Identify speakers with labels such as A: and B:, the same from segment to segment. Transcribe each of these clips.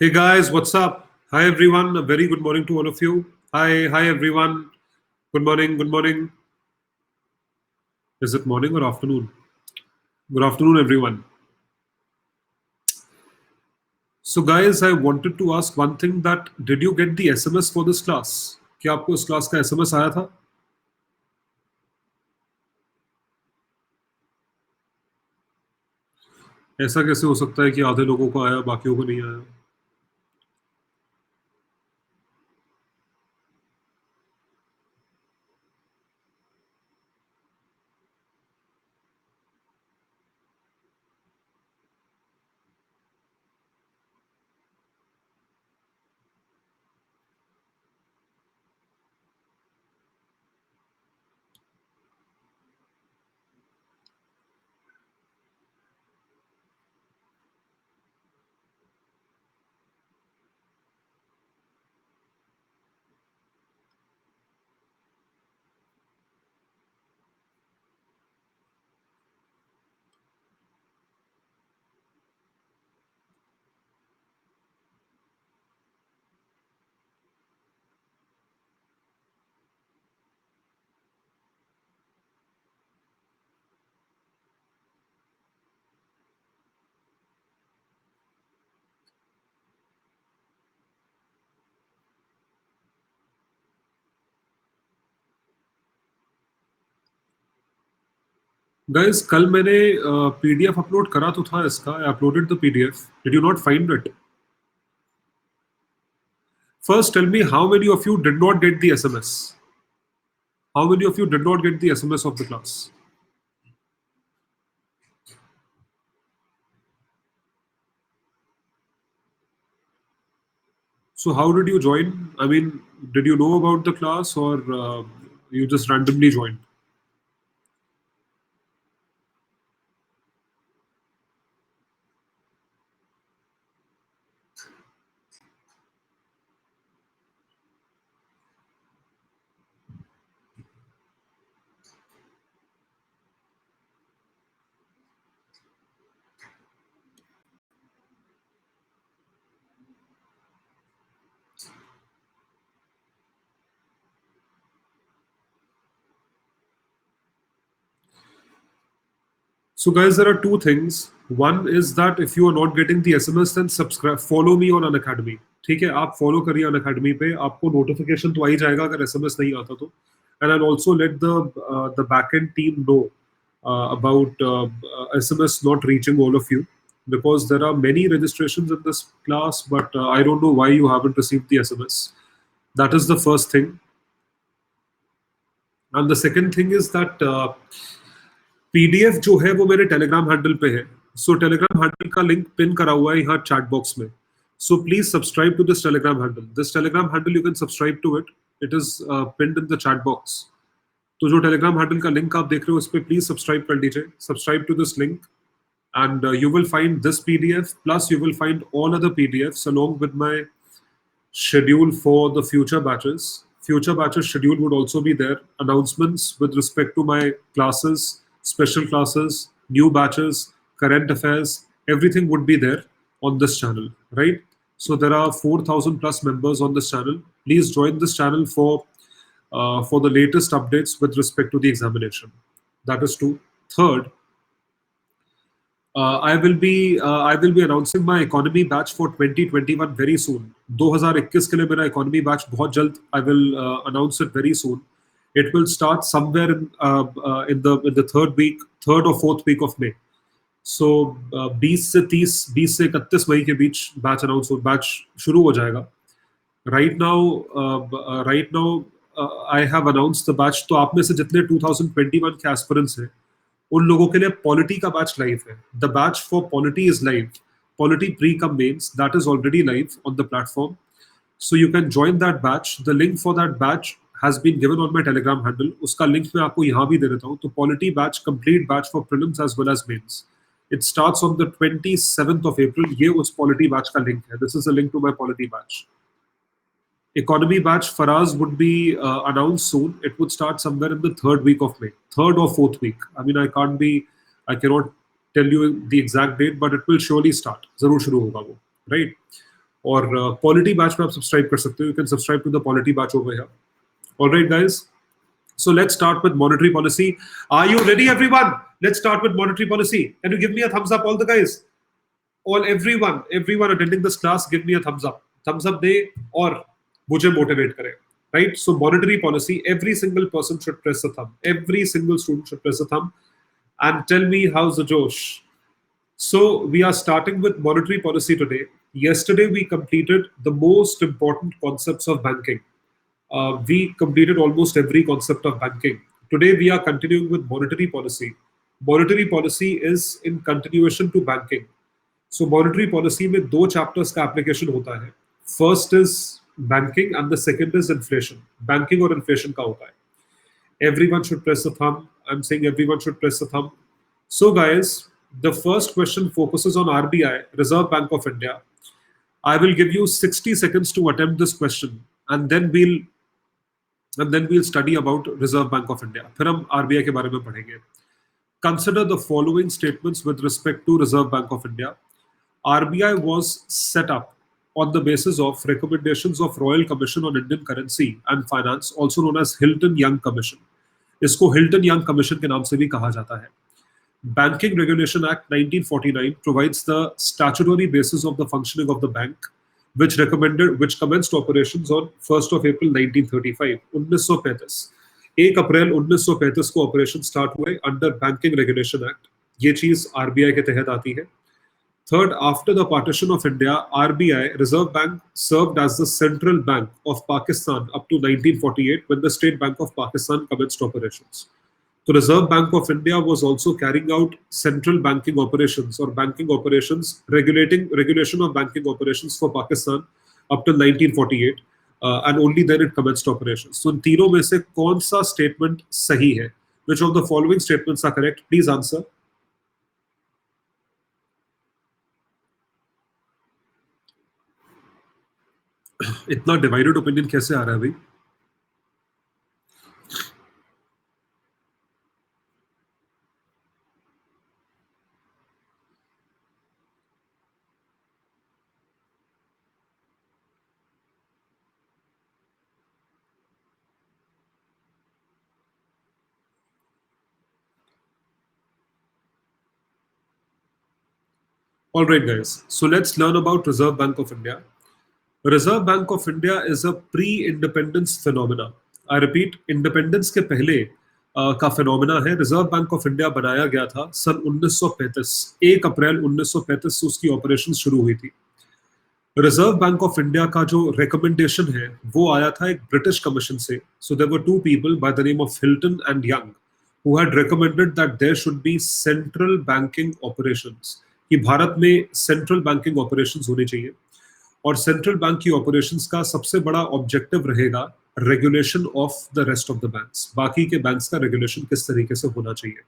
A: Hey guys, what's up? Hi everyone, a very good morning to all of you. Hi everyone. Good morning, good morning. Is it morning or afternoon? Good afternoon, everyone. So guys, I wanted to ask one thing that did you get the SMS for this class? क्या आपको इस class का SMS आया था? ऐसा कैसे हो सकता है कि आधे लोगों को आया, बाकियों को नहीं आया? Guys, कल मैंने PDF अपलोड करा तो था इसका. I uploaded the PDF. Did you not find it? First, tell me how many of you did not get the SMS? How many of you did not get the SMS of the class? So how did you join? I mean, did you know about the class or you just randomly joined? So guys, there are two things. One is that if you are not getting the SMS, then subscribe, follow me on Unacademy. ठीक है, आप follow करिए Unacademy पे, आपको notification तो आ ही जाएगा अगर SMS नहीं आता तो. And I'll also let the backend team know about SMS not reaching all of you, because there are many registrations in this class, but I don't know why you haven't received the SMS. That is the first thing. And the second thing is that PDF जो है वो मेरे Telegram handle पे है. So Telegram handle का link pin करा हुआ है यहाँ चैट बॉक्स में. So please subscribe to this Telegram handle. This Telegram handle you can subscribe to it. It is pinned in the chat box. तो जो टेलीग्राम हैंडल का link आप देख रहे हो उस पर प्लीज सब्सक्राइब कर लीजिए. Subscribe to this link and you will find this PDF, plus you will find all other PDFs along with my schedule for the future batches. Future batches schedule would also be there. Announcements with respect to my classes, special classes, new batches, current affairs, everything would be there on this channel, right? So there are 4,000 plus members on this channel. Please join this channel for the latest updates with respect to the examination. That is two. Third, I will be announcing my economy batch for 2021 very soon. 2021 के लिए मेरा economy batch बहुत जल्द. I will announce it very soon. It will start somewhere in the third or fourth week of May. So 20 से 31 मई के बीच batch शुरू हो जाएगा. Right now I have announced the batch. तो आप में से जितने 2021 के aspirants हैं उन लोगों के लिए पॉलिटी का बैच लाइव है. The batch for polity is live. Polity pre cum mains that is already live on the platform. So you can join that batch. The link for that batch has been given on my Telegram handle. उसका link मैं आपको यहाँ भी दे देता हूँ. तो polity batch, complete batch for prelims as well as mains. It starts on the 27th of April. ये उस पॉलिटी बैच का लिंक है. This is a link to my polity batch. Economy batch Faraz would be announced soon. It would start somewhere in the third week of May, third or fourth week. I mean, I cannot tell you the exact date, but it will surely start. जरूर शुरू होगा वो, right? और polity batch में आप subscribe कर सकते हो. You can subscribe to the polity batch over here. Alright guys, so let's start with monetary policy. Are you ready everyone? Let's start with monetary policy. Can you give me a thumbs up, all the guys? All everyone attending this class, give me a thumbs up. Thumbs up दे और मुझे motivate करे. Right? So monetary policy, every single person should press a thumb. Every single student should press a thumb and tell me how's the Josh. So we are starting with monetary policy today. Yesterday we completed the most important concepts of banking. We completed almost every concept of banking. Today we are continuing with monetary policy. Monetary policy is in continuation to banking. So monetary policy में दो chapters का application होता है. First is banking and the second is inflation. Banking और inflation का होता है. Everyone should press the thumb. I'm saying everyone should press the thumb. So guys, the first question focuses on RBI, Reserve Bank of India. I will give you 60 seconds to attempt this question, and then we'll study about Reserve Bank of India. फिर हम RBI के बारे में पढ़ेंगे. Consider the following statements with respect to Reserve Bank of India. RBI was set up on the basis of recommendations of Royal Commission on Indian Currency and Finance, also known as Hilton-Young Commission. इसको Hilton-Young Commission के नाम से भी कहा जाता है. Banking Regulation Act 1949 provides the statutory basis of the functioning of the bank, which commenced operations on 1st of April 1935. 1935. 1 अप्रैल 1935 को ऑपरेशन स्टार्ट हुए अंडर बैंकिंग रेगुलेशन एक्ट. ये चीज आरबीआई के तहत आती है. Third, after the partition of India, RBI reserve bank served as the central bank of Pakistan up to 1948 when the State Bank of Pakistan commenced operations. The Reserve Bank of India was also carrying out central banking operations or banking operations, regulation of banking operations for Pakistan up till 1948, and only then it commenced operations. So इन तीनों में से कौन सा statement सही है? Which of the following statements are correct? Please answer. इतना divided opinion कैसे आ रहा है भाई? All right, guys. So let's learn about Reserve Bank of India. Reserve Bank of India is a pre-independence phenomena. I repeat, independence के पहले का phenomena है. Reserve Bank of India बनाया गया था सन 1935. 1 अप्रैल 1935 से उसकी ऑपरेशन शुरू हुई थी. रिजर्व बैंक ऑफ इंडिया का जो रिकमेंडेशन है वो आया था एक ब्रिटिश कमीशन से. So there were 2 people by the name of Hilton and Young who had recommended that there should be central banking operations. कि भारत में सेंट्रल बैंकिंग ऑपरेशंस होनी चाहिए और सेंट्रल बैंक की ऑपरेशंस का सबसे बड़ा ऑब्जेक्टिव रहेगा regulation of the rest of the banks. बाकी के बैंक्स का रेगुलेशन किस तरीके से होना चाहिए.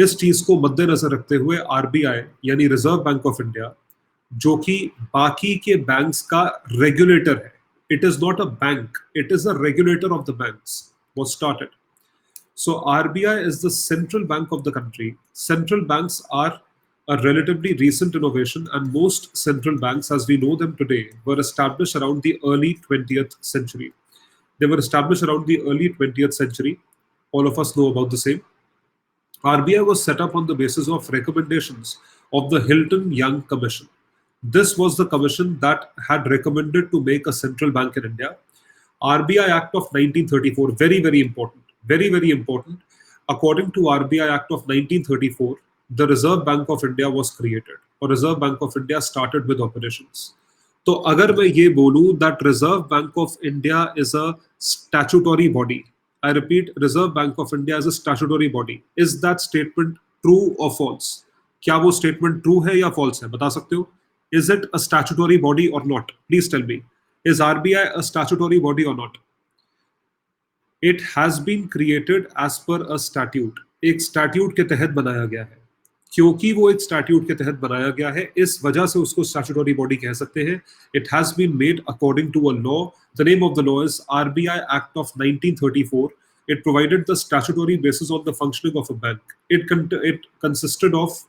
A: इस चीज को मद्देनजर रखते हुए आरबीआई यानी रिजर्व बैंक ऑफ इंडिया, जो कि बाकी के बैंक्स का रेगुलेटर है, it is not a bank, it is a regulator of the banks, was started. So RBI is the central bank of the country. Central banks are a relatively recent innovation, and most central banks as we know them today were established around the early 20th century. They were established around the early 20th century. All of us know about the same. RBI was set up on the basis of recommendations of the Hilton-Young Commission. This was the commission that had recommended to make a central bank in India. RBI Act of 1934, very, very important. Very, very important. According to RBI Act of 1934, the Reserve Bank of India was created, or Reserve Bank of India started with operations. तो अगर मैं ये बोलूं that Reserve Bank of India is a statutory body, I repeat, Reserve Bank of India is a statutory body. Is that statement true or false? क्या वो statement true है या false है? बता सकते हो? Is it a statutory body or not? Please tell me. Is RBI a statutory body or not? It has been created as per a statute. एक statute के तहत बनाया गया है. क्योंकि वो एक स्टैट्यूट के तहत बनाया गया है, इस वजह से उसको स्टैट्यूटरी बॉडी कह सकते हैं. It has been made according to a law. The name of the law is RBI act of 1934. It provided the statutory basis on the functioning of a bank. It consisted of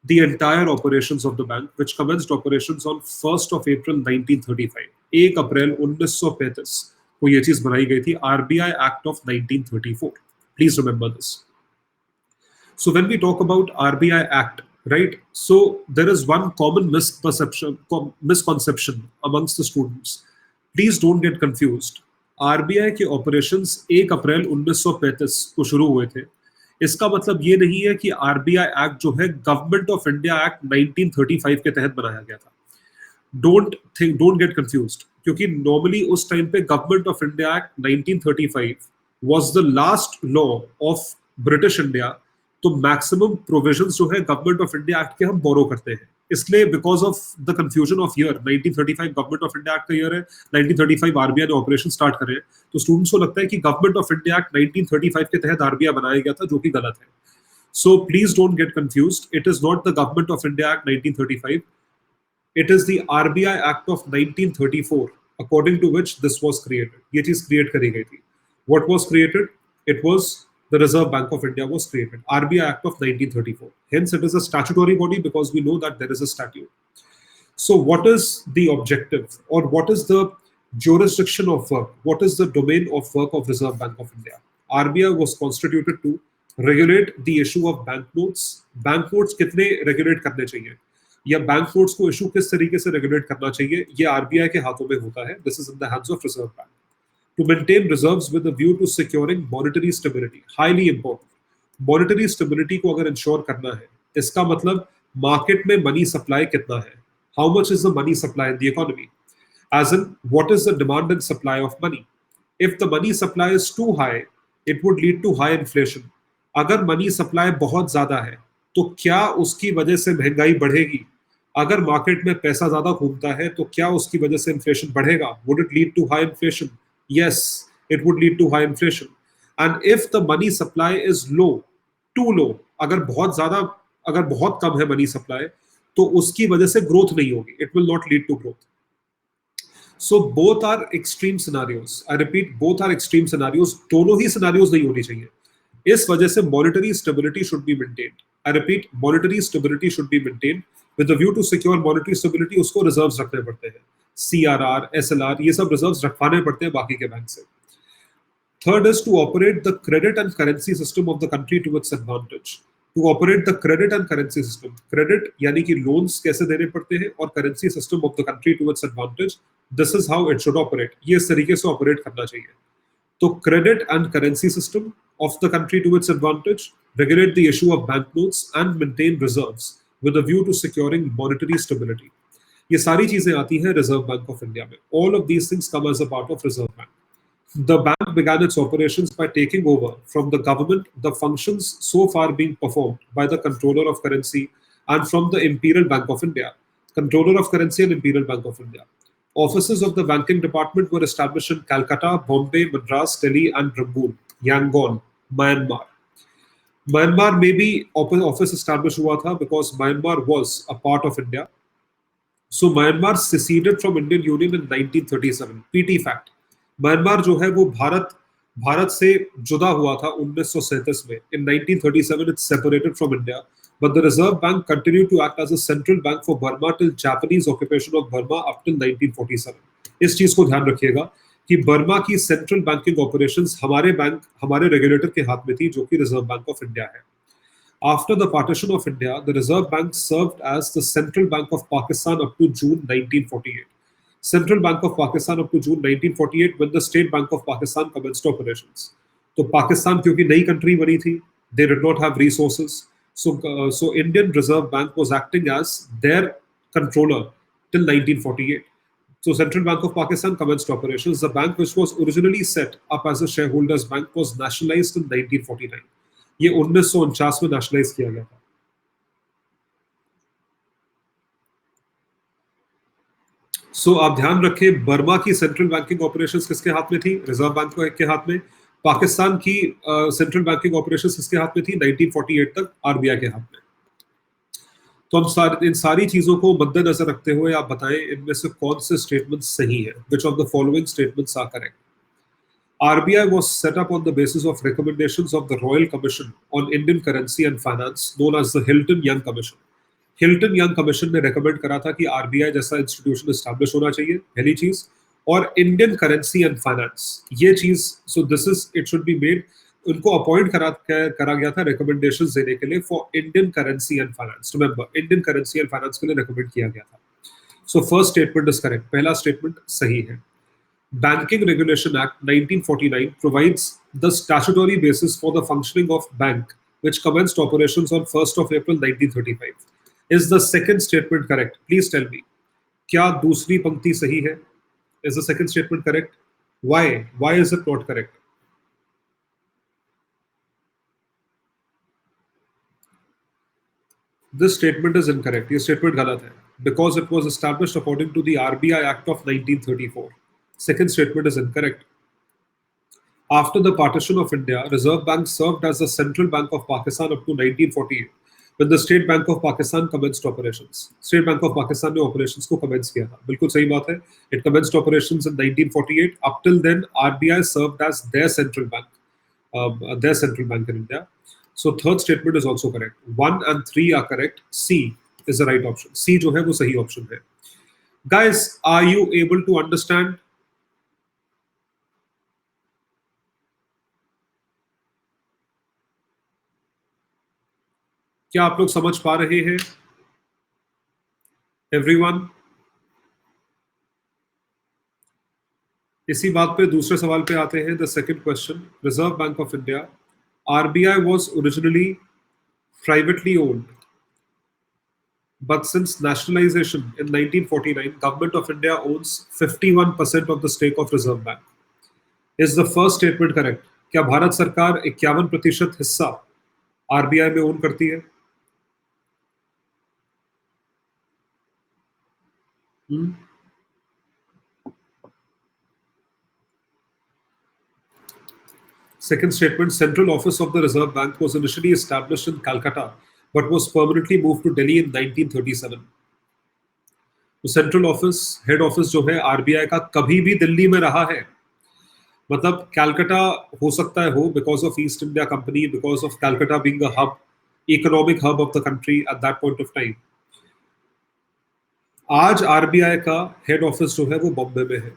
A: the entire operations of the bank, which commenced operations on 1st of April 1935. 1 अप्रैल 1935 को ये चीज बनाई गई थी, RBI Act of 1934. Please remember this. So when we talk about RBI Act, right? So there is one common misconception amongst the students. Please don't get confused. RBI के operations 1 अप्रैल 1935 को शुरू हुए थे. इसका मतलब ये नहीं है कि RBI Act जो है गवर्नमेंट ऑफ इंडिया एक्ट 1935 के तहत बनाया गया था. डोंट गेट कंफ्यूज्ड, क्योंकि नॉर्मली उस टाइम पे government of India act 1935 was the last law of British India. तो मैक्सिमम प्रोविजंस जो है गवर्नमेंट ऑफ इंडिया एक्ट के हम बोरो करते हैं. इसलिए because of the confusion of year, 1935 government of India act का ईयर है, 1935 आरबीआई ने ऑपरेशन स्टार्ट करे, तो स्टूडेंट्स को लगता है कि गवर्नमेंट ऑफ इंडिया एक्ट 1935 के तहत आरबीआई बनाया गया था, जो कि गलत है. So please don't get confused. It is not the government of India act 1935. It is the RBI act of 1934 according to which this was created. ये चीज क्रिएट करी गई थी. What was created? It was the Reserve Bank of India was created. RBI Act of 1934. Hence, it is a statutory body because we know that there is a statute. So, what is the objective, or what is the jurisdiction of work? What is the domain of work of Reserve Bank of India? RBI was constituted to regulate the issue of banknotes. Banknotes कितने regulate करने चाहिए, या banknotes को issue किस तरीके से regulate करना चाहिए, ये RBI के हाथों में होता है. This is in the hands of Reserve Bank. To maintain reserves with a view to securing monetary stability. Highly important. Monetary stability को अगर ensure करना है, इसका मतलब market में money supply कितना है. How much is the money supply in the economy? As in, what is the demand and supply of money? If the money supply is too high, it would lead to high inflation. अगर money supply बहुत ज़्यादा है, तो क्या उसकी वजह से महंगाई बढ़ेगी? अगर market में पैसा ज़्यादा घूमता है, तो क्या उसकी वजह से inflation बढ़ेगा? Would it lead to high inflation? Yes, it would lead to high inflation. And if the money supply is low, too low, अगर बहुत कम है money supply, तो उसकी वजह से growth नहीं होगी. It will not lead to growth. So both are extreme scenarios. I repeat, both are extreme scenarios. दोनों ही scenarios नहीं होनी चाहिए. इस वजह से monetary stability should be maintained. I repeat, monetary stability should be maintained. With the view to secure monetary stability, उसको reserves रखने पड़ते हैं. CRR, SLR, ये सब रिजर्व्स रखवाने पड़ते हैं बाकी के बैंक से. Third is to operate the credit and currency system of the country to its advantage. To operate the credit and currency system. Credit यानी कि loans कैसे देने पड़ते हैं, और currency system of the country to its advantage. This is how it should operate. ये इस तरीके से operate करना चाहिए. तो credit and currency system of the country to its advantage, regulate the issue of banknotes and maintain reserves with a view to securing monetary stability. ये सारी चीजें आती हैं रिजर्व बैंक ऑफ इंडिया में. All of these things come as a part of Reserve Bank. The bank began its operations by taking over from the government the functions so far being performed by the Controller of Currency and from the Imperial Bank of India. Controller of Currency and Imperial Bank of India. Offices of the banking department were established in Calcutta, Bombay, Madras, Delhi, and Rangoon, Yangon, Myanmar. Myanmar में भी office established हुआ था because Myanmar was a part of India. So Myanmar seceded from Indian Union in 1937. PT fact. Myanmar जो है वो भारत से जुदा हुआ था 1937 में. In 1937 it separated from India, but the Reserve Bank continued to act as a central bank for Burma till Japanese occupation of Burma up till 1947. इस चीज को ध्यान रखिएगा कि बर्मा की सेंट्रल बैंकिंग ऑपरेशंस हमारे रेगुलेटर के हाथ में थी, जो कि रिजर्व बैंक ऑफ इंडिया है. After the partition of India, the Reserve Bank served as the Central Bank of Pakistan up to June 1948. Central Bank of Pakistan up to June 1948 when the State Bank of Pakistan commenced operations. तो पाकिस्तान क्योंकि नई country बनी थी, they did not have resources. So Indian Reserve Bank was acting as their controller till 1948. So Central Bank of Pakistan commenced operations. The bank, which was originally set up as a shareholders bank, was nationalized in 1949. ये 1949 में nationalise किया गया था. सो आप ध्यान रखें, Burma की central banking operations किसके हाथ में थी? रिजर्व बैंक के हाथ में. पाकिस्तान की सेंट्रल बैंकिंग ऑपरेशंस किसके हाथ में थी? 1948 तक आरबीआई के हाथ में. तो हम इन सारी चीजों को मद्देनजर रखते हुए आप बताएं इनमें से कौन से स्टेटमेंट सही है. Which of the following statements are correct? RBI was set up on the basis of recommendations of the Royal Commission on Indian Currency and Finance, known as the Hilton Young Commission. Hilton young commission ने recommend करा था कि RBI जैसा institution establish होना चाहिए, पहली चीज। और इंडियन करेंसी एंड फाइनेंस, ये चीज, सो this is, it should be made, उनको अपॉइंट करा गया था रिकमेंडेशंस देने के लिए for Indian currency and finance. Remember, Indian currency and finance के लिए रिकमेंड किया गया था। So first statement is correct, पहला स्टेटमेंट सही है। Banking Regulation Act 1949 provides the statutory basis for the functioning of bank, which commenced operations on 1st of April 1935. Is the second statement correct? Please tell me. क्या दूसरी पंक्ति सही है? Is the second statement correct? Why? Why is it not correct? This statement is incorrect. ये statement गलत है. Because it was established according to the RBI Act of 1934. Second statement is incorrect. After the partition of India, Reserve Bank served as the central bank of Pakistan up to 1948, when the State Bank of Pakistan commenced operations. State Bank of Pakistan ने operations को commence किया था. बिल्कुल सही बात है. It commenced operations in 1948. Up till then, RBI served as their central bank, in India. So third statement is also correct. 1 and 3 are correct. C is the right option. C जो है वो सही option है. Guys, are you able to understand? क्या आप लोग समझ पा रहे हैं? Everyone? इसी बात पे दूसरे सवाल पे आते हैं. The second question. Reserve Bank of India. RBI was originally privately owned, but since nationalization in 1949, Government of India owns 51% of the stake of Reserve Bank. Is the first statement correct? क्या भारत सरकार 51% हिस्सा RBI में own करती है? Second statement, Central Office of the Reserve Bank was initially established in Calcutta, but was permanently moved to Delhi in 1937. तो central office, head office जो है RBI का, कभी भी दिल्ली में रहा है. मतलब कैलकाटा हो सकता है हो, because of East India company, because of Calcutta being a hub, economic hub of the country at that point of time. आज आरबीआई का हेड ऑफिस जो है वो बॉम्बे में है.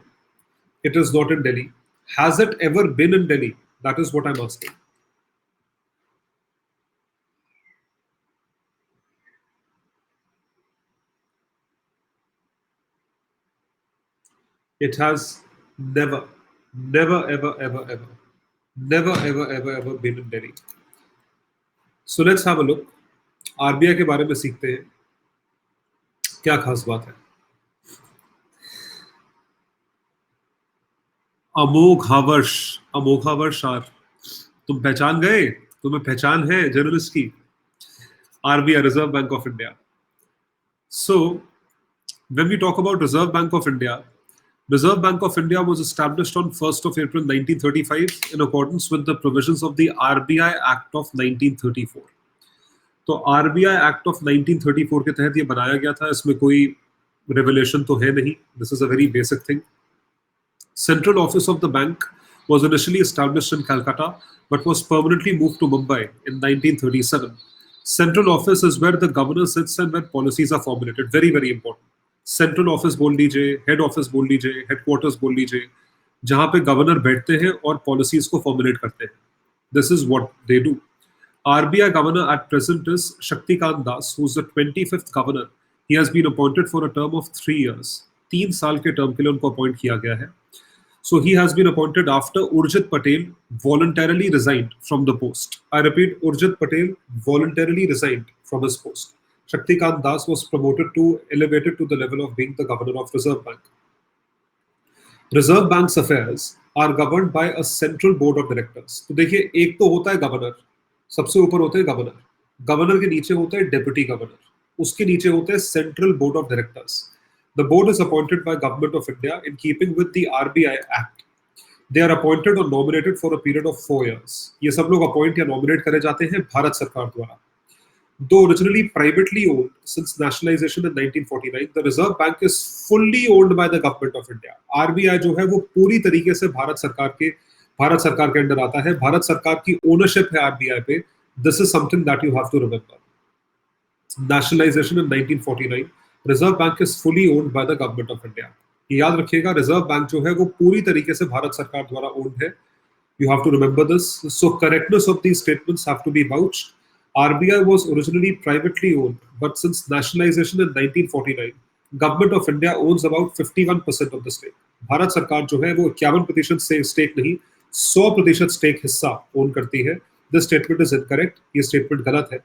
A: It is not in Delhi. Has it ever been in Delhi? That is what I am asking. It has never, never, ever, ever, ever, never, ever, ever, ever been in Delhi. So let's have a look. RBI के बारे में सीखते हैं. क्या खास बात है? अमोघावर्ष, अमोघावर्ष are, तुम पहचान गए? तुम्हें पहचान है जर्नलिस्ट की? RBI, reserve Bank of India. So when we talk about Reserve Bank of India, Reserve Bank of India was established on 1st of April 1935 in accordance with the provisions of the RBI Act of 1934. तो RBI Act of 1934 के तहत ये बनाया गया था. इसमें कोई revolution तो है नहीं. This is a very basic thing. Central office of the bank was initially established in Calcutta, but was permanently moved to Mumbai in 1937. Central office is where the governor sits and where policies are formulated. Very, very important. Central office बोल लीजिए, head office बोल लीजिए, headquarters बोल लीजिए, जहां पे governor बैठते हैं और पॉलिसीज को फॉर्मुलेट करते हैं. This is what they do. RBI governor at present is Shaktikanta Das, who is the 25th governor. He has been appointed for a term of 3 years. 3 साल के टर्म के लिए उनको अपॉइंट किया गया है. So he has been appointed after Urjit Patel voluntarily resigned from the post. I repeat, Urjit Patel voluntarily resigned from his post. Shaktikant Das was elevated to the level of being the governor of Reserve Bank. Reserve Bank's affairs are governed by a central board of directors. तो देखिए, एक तो होता है governor, सबसे ऊपर होते हैं गवर्नर. गवर्नर के नीचे होता है डेप्यूटी गवर्नर, उसके नीचे होते हैं central board of directors. The board is appointed by Government of India in keeping with the RBI Act. They are appointed or nominated for a period of 4 years. ये सब लोग अपॉइंट या nominate करे जाते हैं भारत सरकार द्वारा. Though originally privately owned, since nationalization in 1949, the Reserve Bank is fully owned by the Government of India. RBI जो है वो पूरी तरीके से भारत सरकार के अंडर आता है. भारत सरकार की ओनरशिप है RBI पे. This is something that you have to remember. Nationalization in 1949. Reserve Bank is fully owned by the government of India. ये याद रखिएगा, रिजर्व बैंक जो है वो पूरी तरीके से भारत सरकार द्वारा ओन्ड है. You have to remember this. So correctness of these statements have to be vouched. RBI was originally privately owned, but since nationalization in 1949, Government of India owns about 51% of the stake. Bharat सरकार जो है वो 51% से stake नहीं, 100% stake हिस्सा own करती है. This statement is incorrect. ये स्टेटमेंट गलत है.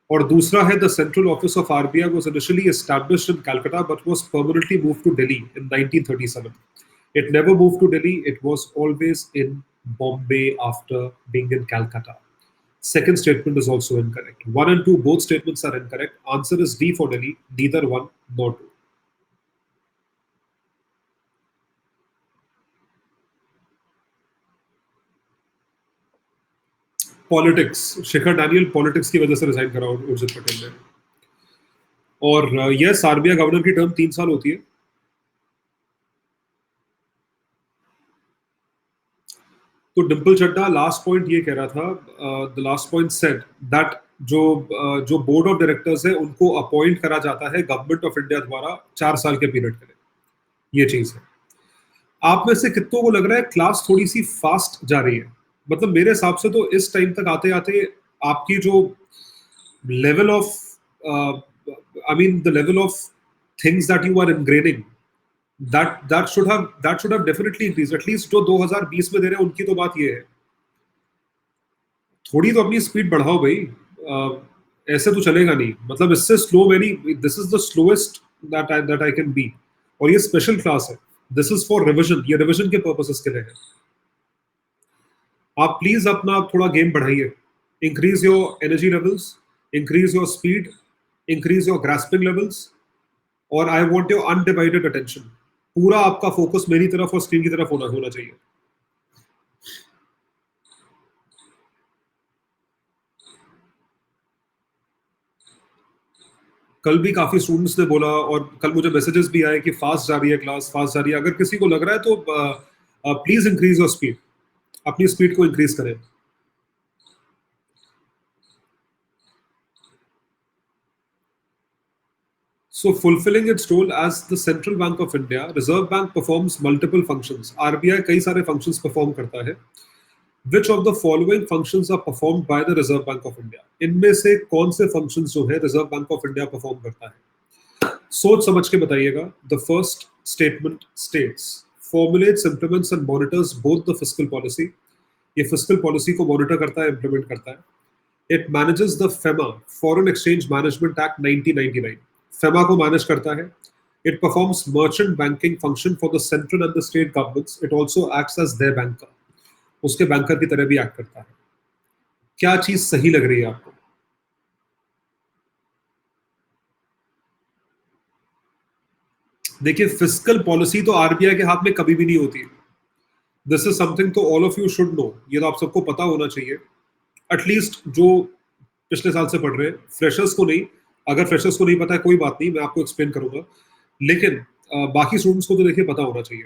A: और दूसरा है, the central office of RBI was initially established in Calcutta but was permanently moved to Delhi in 1937. It never moved to Delhi. It was always in Bombay after being in Calcutta. Second statement is also incorrect. 1 and 2, both statements are incorrect. Answer is D for Delhi. Neither 1 nor 2. Politics. Shikhar Daniel politics की वजह से resign करा उर्जित पटेल ने. और yes, RBI governor की term 3 साल होती है. तो डिम्पल चड्डा लास्ट पॉइंट ये कह रहा था, the last point said that जो बोर्ड ऑफ डायरेक्टर्स है उनको अपॉइंट करा जाता है गवर्नमेंट ऑफ इंडिया द्वारा 4 साल के पीरियड के लिए. ये चीज है. आप में से कितनों को लग रहा है क्लास थोड़ी सी फास्ट जा रही है? मतलब मेरे हिसाब से तो इस टाइम तक आते आते आपकी जो level of the level of things that you are ingraining, that should have definitely increased. at least जो 2020 में दे रहे हैं उनकी तो बात ये है, थोड़ी तो अपनी स्पीड बढ़ाओ भाई. ऐसे तो चलेगा नहीं. मतलब इससे slow many, this is the slowest that I can be. और ये स्पेशल क्लास है. This is for revision. ये रिविजन के पर्पसेस के लिए है. आप प्लीज अपना थोड़ा गेम बढ़ाइए. Increase your energy levels, increase your speed, increase your grasping levels, और I want your undivided attention. पूरा आपका फोकस मेरी तरफ और स्क्रीन की तरफ होना चाहिए. कल भी काफी स्टूडेंट्स ने बोला और कल मुझे मैसेजेस भी आए कि फास्ट जा रही है क्लास, फास्ट जा रही है. अगर किसी को लग रहा है तो प्लीज इंक्रीज योर स्पीड. अपनी स्पीड को इंक्रीज करें. So, fulfilling its role as the central bank of India, Reserve Bank performs multiple functions. RBI कई सारे functions perform करता है. Which of the following functions are performed by the Reserve Bank of India? इनमें से कौन से functions जो है Reserve Bank of India perform करता है? सोच समझ के बताइएगा. The first statement states, formulates, implements and monitors both the fiscal policy. ये fiscal policy को monitor करता है, implement करता है. It manages the FEMA, Foreign Exchange Management Act 1999. FEMA को मैनेज करता है. It performs merchant banking function for the central and the state governments. It also acts as their banker. उसके banker की तरह भी एक्ट करता है. क्या चीज सही लग रही है आपको? देखिए, फिस्कल पॉलिसी तो आरबीआई के हाथ में कभी भी नहीं होती. दिस इज समथिंग तो all of you should know. ये तो आप सबको पता होना चाहिए. एटलीस्ट जो पिछले साल से पढ़ रहे हैं. फ्रेशर्स को नहीं. अगर फ्रेशर्स को नहीं पता है कोई बात नहीं, मैं आपको एक्सप्लेन करूंगा. लेकिन बाकी स्टूडेंट्स को तो देखिए पता होना चाहिए.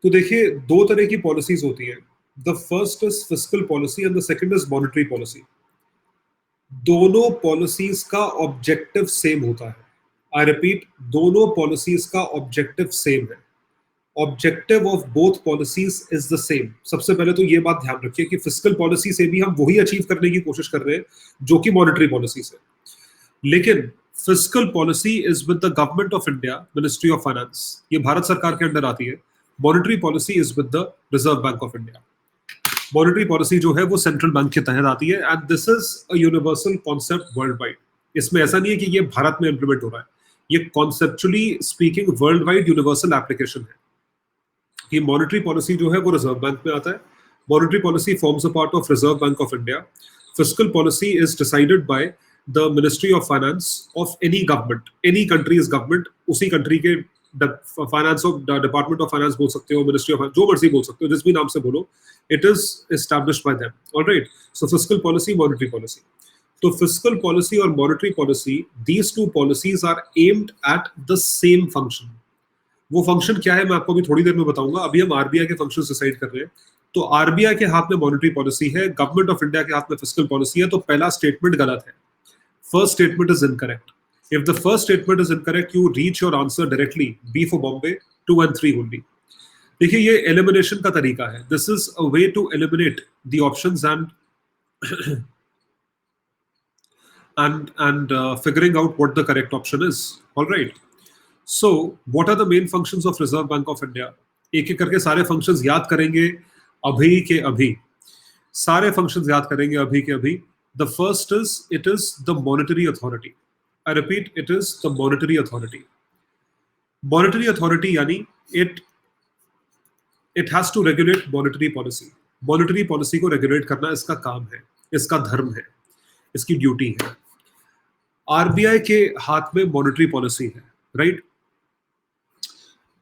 A: तो देखिए, 2 तरह की पॉलिसीज होती है. The first is fiscal policy and the second is monetary policy. दोनों पॉलिसीज का ऑब्जेक्टिव सेम होता है. आई रिपीट, दोनों पॉलिसीज का ऑब्जेक्टिव सेम है. Objective of both policies is the same. सबसे पहले तो ये बात ध्यान रखिए कि फिस्कल पॉलिसी से भी हम वही अचीव करने की कोशिश कर रहे हैं जो कि मॉनेटरी पॉलिसी से. लेकिन fiscal policy is with the government of India, ministry of finance. ये भारत सरकार के अंडर आती है. Monetary policy is with the Reserve Bank of India. Monetary policy जो है वो सेंट्रल बैंक के तहत आती है. And this is a universal concept world wide. इसमें ऐसा नहीं है कि ये भारत में इंप्लीमेंट हो रहा है. ये conceptually speaking world wide universal application है. कि मॉनेटरी पॉलिसी जो है वो रिजर्व बैंक में आता है. Monetary policy forms a part of Reserve Bank of India. Fiscal policy is decided by the ministry of finance of any government. Any countries government, उसी country के finance of department of finance बोल सकते हो, ministry of, जो मर्जी बोल सकते हो, जिस भी नाम से बोलो. It is established by them. Alright. So fiscal policy, monetary policy. तो फिस्कल पॉलिसी और monetary policy, these two policies are aimed at the same function. वो फंक्शन क्या है मैं आपको अभी थोड़ी देर में बताऊंगा, अभी हम आरबीआई के फंक्शंस डिसाइड कर रहे हैं। तो आरबीआई के हाथ में मॉनेटरी पॉलिसी है, गवर्नमेंट ऑफ इंडिया के हाथ में फिस्कल पॉलिसी है, तो पहला स्टेटमेंट गलत है। First statement is incorrect. If the first statement is incorrect, you reach your answer directly, B for Bombay, 2 and 3 only. देखिए ये एलिमिनेशन का तरीका है, this is a way to eliminate the options and figuring out what the correct option is. All right. So, what are the main functions of Reserve Bank of India? एक एक करके सारे functions याद करेंगे अभी के अभी, सारे functions याद करेंगे अभी के अभी। The first is, it is the monetary authority. I repeat, it is the monetary authority. Monetary authority यानी it has to regulate monetary policy. Monetary policy को regulate करना इसका काम है, इसका धर्म है, इसकी ड्यूटी है। आरबीआई के हाथ में मॉनेटरी पॉलिसी है, राइट?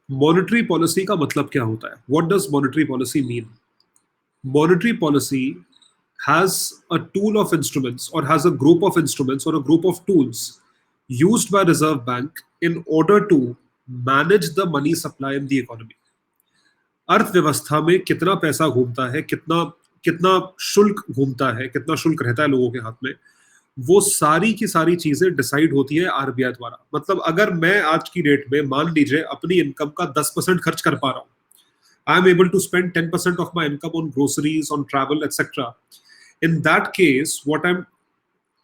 A: मॉनेटरी पॉलिसी का मतलब क्या होता है? What does monetary policy mean? Monetary policy has a tool of instruments or has a group of instruments or a group of tools used by Reserve Bank in order to manage the money supply in the economy. अर्थव्यवस्था में कितना पैसा घूमता है, कितना शुल्क घूमता है, कितना शुल्क रहता है लोगों के हाथ में, वो सारी की सारी चीजें डिसाइड होती है आरबीआई द्वारा। मतलब अगर मैं आज की डेट में मान लीजिए अपनी इनकम का 10% खर्च कर पा रहा हूँ, I am able to spend 10% of my income on groceries, on travel etcetera. In that case what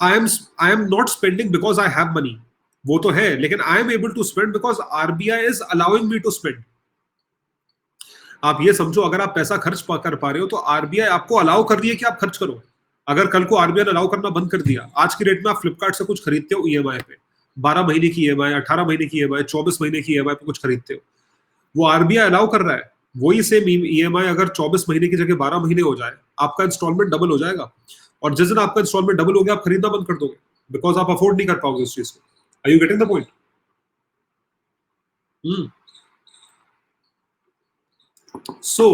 A: I am not spending because I have money, वो तो है, लेकिन I am able to spend because RBI is allowing me to spend. आप ये समझो, अगर आप पैसा खर्च कर पा रहे हो तो आरबीआई आपको अलाउ कर रही है कि आप खर्च करो। अगर कल को आरबीआई ने अलाउ करना बंद कर दिया, आज की डेट में आप फ्लिपकार्ट से कुछ खरीदते हो ईएमआई पे, 12 महीने की ईएमआई, 18 महीने की ईएमआई, 24 महीने की ईएमआई पे कुछ खरीदते हो, वो आरबीआई अलाउ कर रहा है। वही सेम ईएमआई अगर 24 महीने की जगह 12 महीने हो जाए, आपका इंस्टॉलमेंट डबल हो जाएगा। और जिस दिन आपका इंस्टॉलमेंट डबल हो गया, आप खरीदना बंद कर दोगे, बिकॉज आप अफोर्ड नहीं कर पाओगे उस चीज को। Are you getting the point? So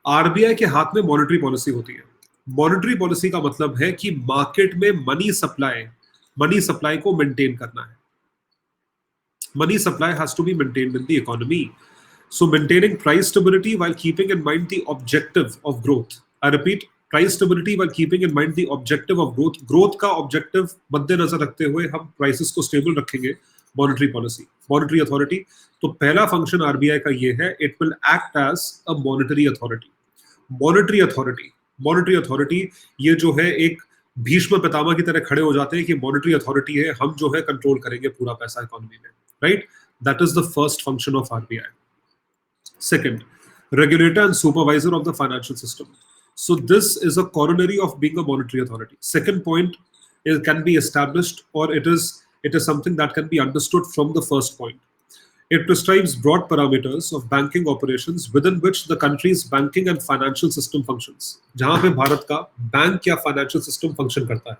A: RBI के हाथ में मॉनेटरी पॉलिसी होती है। मॉनेटरी पॉलिसी का मतलब है कि मार्केट में मनी सप्लाई को मेंटेन करना है। Money supply has to be maintained in the economy, so maintaining price stability while keeping in mind the objective of growth. I repeat, price stability while keeping in mind the objective of growth. Growth का objective मद्देनजर रखते हुए हम prices को stable रखेंगे। Monetary policy, monetary authority. तो पहला function RBI का ये है, it will act as a monetary authority. Monetary authority ये जो है एक भीष्म पितामह की तरह खड़े हो जाते हैं कि मॉनेटरी अथॉरिटी है, हम जो है कंट्रोल करेंगे पूरा पैसा इकोनॉमी में, right? That is the first function of RBI. Second, regulator and supervisor of the financial system. So this is a corollary of being a monetary authority. Second point, it can be established, or it is something that can be understood from the first point. It prescribes broad parameters of banking operations within which the country's banking and financial system functions. जहां पे भारत का bank या financial system function करता है।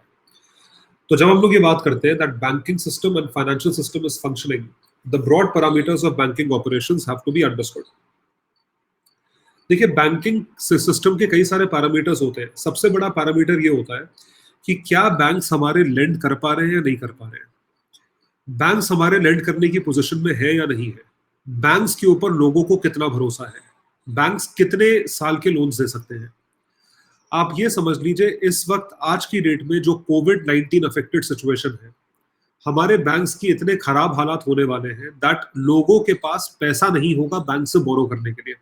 A: तो जब हम लोग ये बात करते हैं that banking system and financial system is functioning, the broad parameters of banking operations have to be understood. देखिए, बैंकिंग सिस्टम के कई सारे पैरामीटर्स होते हैं। सबसे बड़ा पैरामीटर ये होता है कि क्या बैंक्स हमारे लेंड कर पा रहे हैं या नहीं कर पा रहे हैं, बैंक्स हमारे लेंड करने की पोजीशन में है या नहीं है, बैंक्स के ऊपर लोगों को कितना भरोसा है, बैंक्स कितने साल के लोन्स दे सकते हैं। आप ये समझ लीजिए, इस वक्त आज की डेट में जो कोविड-19 अफेक्टेड सिचुएशन है, हमारे बैंक्स की इतने खराब हालात होने वाले हैं दैट लोगों के पास पैसा नहीं होगा बैंक से बोरो करने के लिए,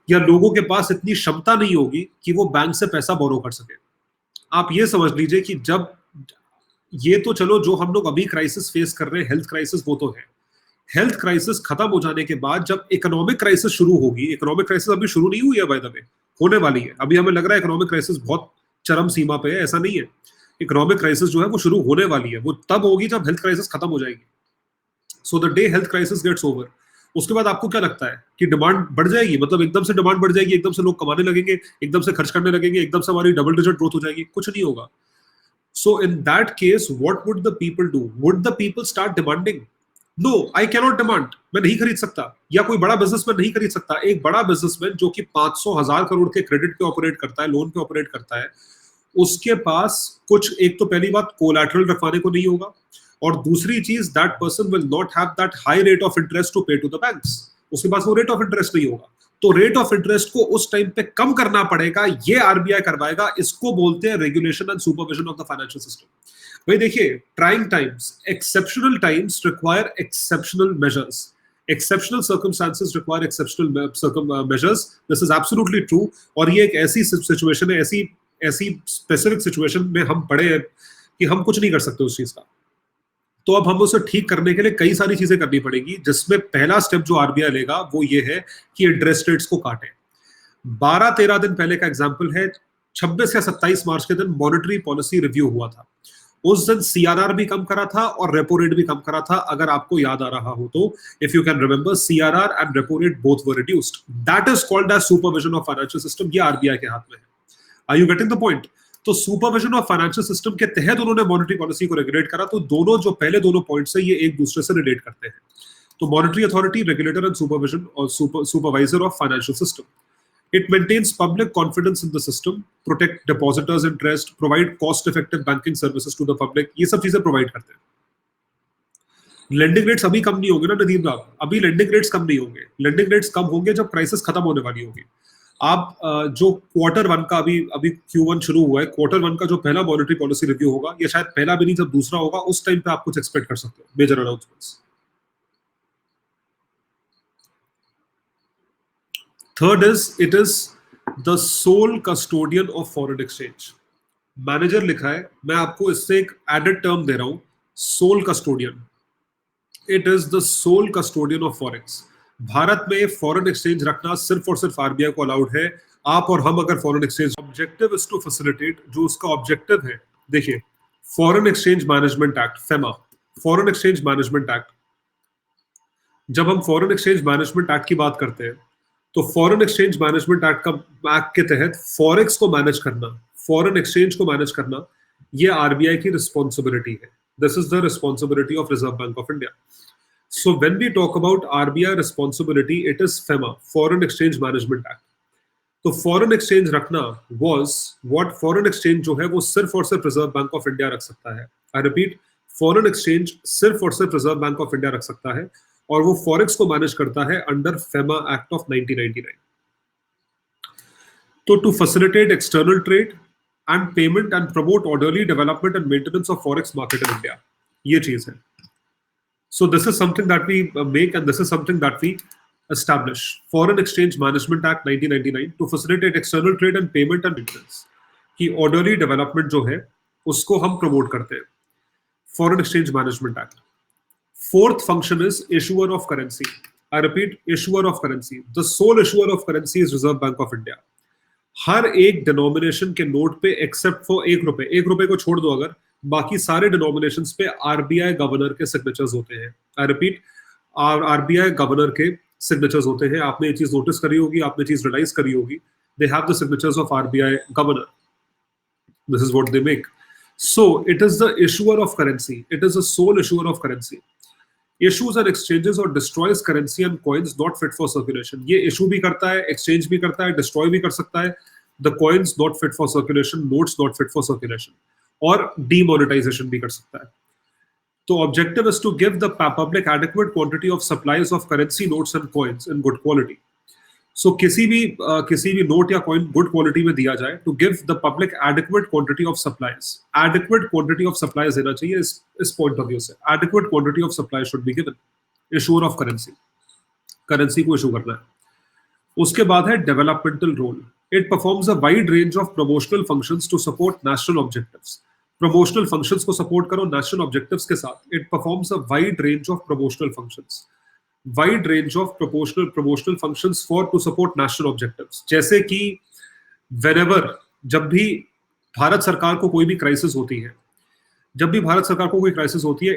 A: या लोगों के पास इतनी क्षमता नहीं होगी कि वो बैंक से पैसा बोरो कर सके। आप ये समझ लीजिए कि जब ये तो चलो जो हम लोग अभी क्राइसिस फेस कर रहे हैं, हेल्थ क्राइसिस, वो तो है। हेल्थ क्राइसिस खत्म हो जाने के बाद जब इकोनॉमिक क्राइसिस शुरू होगी, इकोनॉमिक क्राइसिस अभी शुरू नहीं हुई है बाय द वे, होने वाली है। अभी हमें लग रहा है इकोनॉमिक क्राइसिस बहुत चरम सीमा पे है, ऐसा नहीं है। इकोनॉमिक क्राइसिस जो है वो शुरू होने वाली है, वो तब होगी जब हेल्थ क्राइसिस खत्म हो जाएगी। So the day health crisis gets over, उसके बाद आपको क्या लगता है कि डिमांड बढ़ जाएगी? मतलब एकदम से डिमांड बढ़ जाएगी, एकदम से लोग कमाने लगेंगे, एकदम से खर्च करने लगेंगे, एकदम से हमारी डबल डिजिट ग्रोथ हो जाएगी? कुछ नहीं होगा। So in that case what would the people do? Would the people start demanding? No, I can not demand, मैं नहीं खरीद सकता, या कोई बड़ा बिजनेसमैन नहीं खरीद सकता। एक बड़ा बिजनेसमैन जो कि 500,000 करोड़ के क्रेडिट पे ऑपरेट करता है, लोन पे ऑपरेट करता है, उसके पास कुछ, एक तो पहली बात कोलैटरल रखवाने को नहीं होगा, और दूसरी चीज, that person will not have that high rate of interest to pay to the banks, उसके पास वो रेट ऑफ इंटरेस्ट नहीं होगा, तो रेट ऑफ इंटरेस्ट को उस टाइम पे कम करना पड़ेगा, ये आरबीआई करवाएगा। इसको बोलते हैं regulation and supervision of the financial system. भाई देखिए, trying times, exceptional times require exceptional measures, exceptional circumstances require exceptional measures. This is absolutely true. और ये एक ऐसी सिचुएशन है, ऐसी स्पेसिफिक सिचुएशन में हम पड़े हैं कि हम कुछ नहीं कर सकते उस चीज का। तो अब हम उसे ठीक करने के लिए कई सारी चीजें करनी पड़ेगी, जिसमें पहला स्टेप जो आरबीआई लेगा वो ये है कि इंटरेस्ट रेट्स को काटे। 12-13 दिन पहले का एग्जाम्पल है, 26 या 27 मार्च के दिन मॉनेटरी पॉलिसी रिव्यू हुआ था। उस दिन सीआरआर भी कम करा था और रेपो रेट भी कम करा था, अगर आपको याद आ रहा हो तो। If you can remember, CRR and repo rate both were reduced. That is called as supervision of financial system. ये आरबीआई के हाथ में है। Are you getting the point? तो सुपरविजन ऑफ फाइनेंशियल सिस्टम के तहत उन्होंने मॉनेटरी पॉलिसी को रेगुलेट करा। तो दोनों जो पहले दोनों पॉइंट्स है, ये एक दूसरे से रिलेट करते हैं। तो monetary authority, regulator and supervision और supervisor of financial system. It maintains public confidence in the system, protect depositors' interest, provide cost-effective banking services to the public. ये सब चीजें प्रोवाइड करते हैं। लेंडिंग रेट्स अभी कम नहीं होंगे ना नदीम साहब, अभी लेंडिंग रेट्स कम नहीं होंगे। लेंडिंग रेट्स कम होंगे जब क्राइसिस खत्म होने वाली होगी। आप जो क्वार्टर 1 का अभी Q1 शुरू हुआ है, क्वार्टर 1 का जो पहला मॉनेटरी पॉलिसी रिव्यू होगा, ये शायद पहला भी नहीं, जब दूसरा होगा उस टाइम पे आप कुछ एक्सपेक्ट कर सकते हो, major announcements. Third is, it is the sole custodian of foreign exchange. Manager लिखा है, मैं आपको इससे एक एडेड टर्म दे रहा हूं, sole custodian. It is the sole custodian of forex. Bharat में फॉरेन एक्सचेंज रखना सिर्फ और सिर्फ आरबीआई को अलाउड है। आप और हम अगर foreign exchange, objective is to facilitate, जो उसका ऑब्जेक्टिव है, देखिए, foreign exchange management act, FEMA, foreign exchange management act. जब हम फॉरेन एक्सचेंज मैनेजमेंट एक्ट की बात करते हैं, तो फॉरेन एक्सचेंज मैनेजमेंट एक्ट के तहत फॉरेक्स को मैनेज करना, फॉरेन एक्सचेंज को मैनेज करना, ये आरबीआई की रिस्पॉन्सिबिलिटी है। This is the responsibility of Reserve Bank of India. So when we talk about RBI responsibility, it is FEMA, foreign exchange management act. तो फॉरेन एक्सचेंज रखना was what, foreign exchange जो है वो सिर्फ और सिर्फ रिजर्व बैंक ऑफ इंडिया रख सकता है। आई रिपीट, फॉरेन एक्सचेंज सिर्फ और सिर्फ रिजर्व बैंक ऑफ इंडिया रख सकता है, और वो फॉरेक्स को मैनेज करता है अंडर फेमा एक्ट ऑफ 1999। तो to facilitate external trade and payment and promote orderly development and maintenance of forex market in India, ये चीज है। So this is something that we make and this is something that we establish. Foreign exchange management act 1999 to facilitate external trade and payment and maintenance की orderly development जो है उसको हम promote करते हैं। Foreign exchange management act. Fourth function is issuer of currency. I repeat, issuer of currency. The sole issuer of currency is Reserve Bank of India. हर एक denomination के note पे एक्सेप्ट फॉर 1 रुपए, 1 रुपए को छोड़ दो अगर, बाकी सारे डिनोमिनेशंस पे आरबीआई गवर्नर के सिग्नेचर्स होते हैं। आई रिपीट, आरबीआई गवर्नर के सिग्नेचर्स होते हैं। आपने ये चीज नोटिस करी होगी, आपने चीज रियलाइज करी होगी। They have the signatures of RBI governor. This is what they make. So it is the issuer of currency. It is a sole issuer of currency. Issues and exchanges or destroys currency and coins not fit for circulation. ये issue भी करता है, exchange भी करता है, destroy भी कर सकता है। The coins not fit for circulation, notes not fit for circulation, और demonetization भी कर सकता है। तो objective is to give the public adequate quantity of supplies of currency notes and coins in good quality. So किसी भी note या coin good quality में दिया जाए, to give the public adequate quantity of supplies. Adequate quantity of supplies देना चाहिए इस point of view से। Adequate quantity of supply should be given. Issuer of currency, currency को इशू करना है। उसके बाद है developmental role. It performs a wide range of promotional functions to support national objectives. Promotional functions को support करो national objectives के साथ। It performs a wide range of promotional functions, wide range of promotional functions for to support national objectives. जैसे कि whenever, जब भी भारत सरकार को कोई भी क्राइसिस होती है,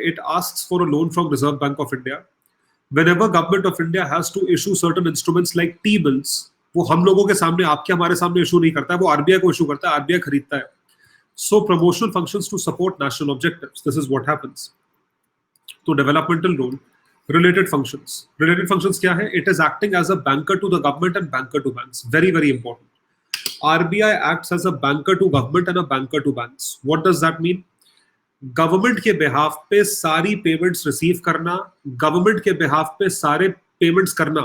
A: it asks for a loan from Reserve Bank of India. Whenever Government of India has to issue certain instruments like T-bills, वो हम लोगों के सामने, आपके हमारे सामने इशू नहीं करता है, वो आरबीआई को इशू करता है, आरबीआई खरीदता है। So promotional functions to support national objectives. This is what happens. तो developmental role. Related functions क्या है? It is acting as a banker to the government and banker to banks. Very, very important. RBI acts as a banker to government and a banker to banks. What does that mean? Government के behalf पे सारी payments receive करना, government के behalf पे सारे payments करना,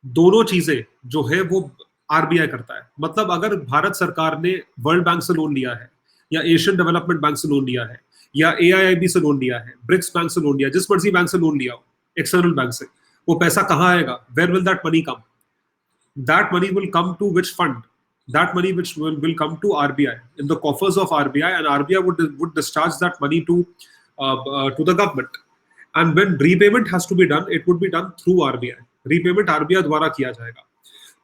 A: दोनों चीजें जो है वो आरबीआई करता है। मतलब अगर भारत सरकार ने वर्ल्ड बैंक से लोन लिया है, या एशियन डेवलपमेंट बैंक से लोन लिया है, या एआईआईबी से लोन लिया है, ब्रिक्स बैंक से लोन लिया, जिस मर्जी बैंक से लोन लिया हो, एक्सटर्नल बैंक से, वो पैसा कहाँ आएगा? Where will that money come? That money will come to which fund? That money which will come to RBI, in the coffers of RBI, and RBI would discharge that money to the government. And when repayment has to be done, it would be done through RBI. Repayment RBI द्वारा किया जाएगा।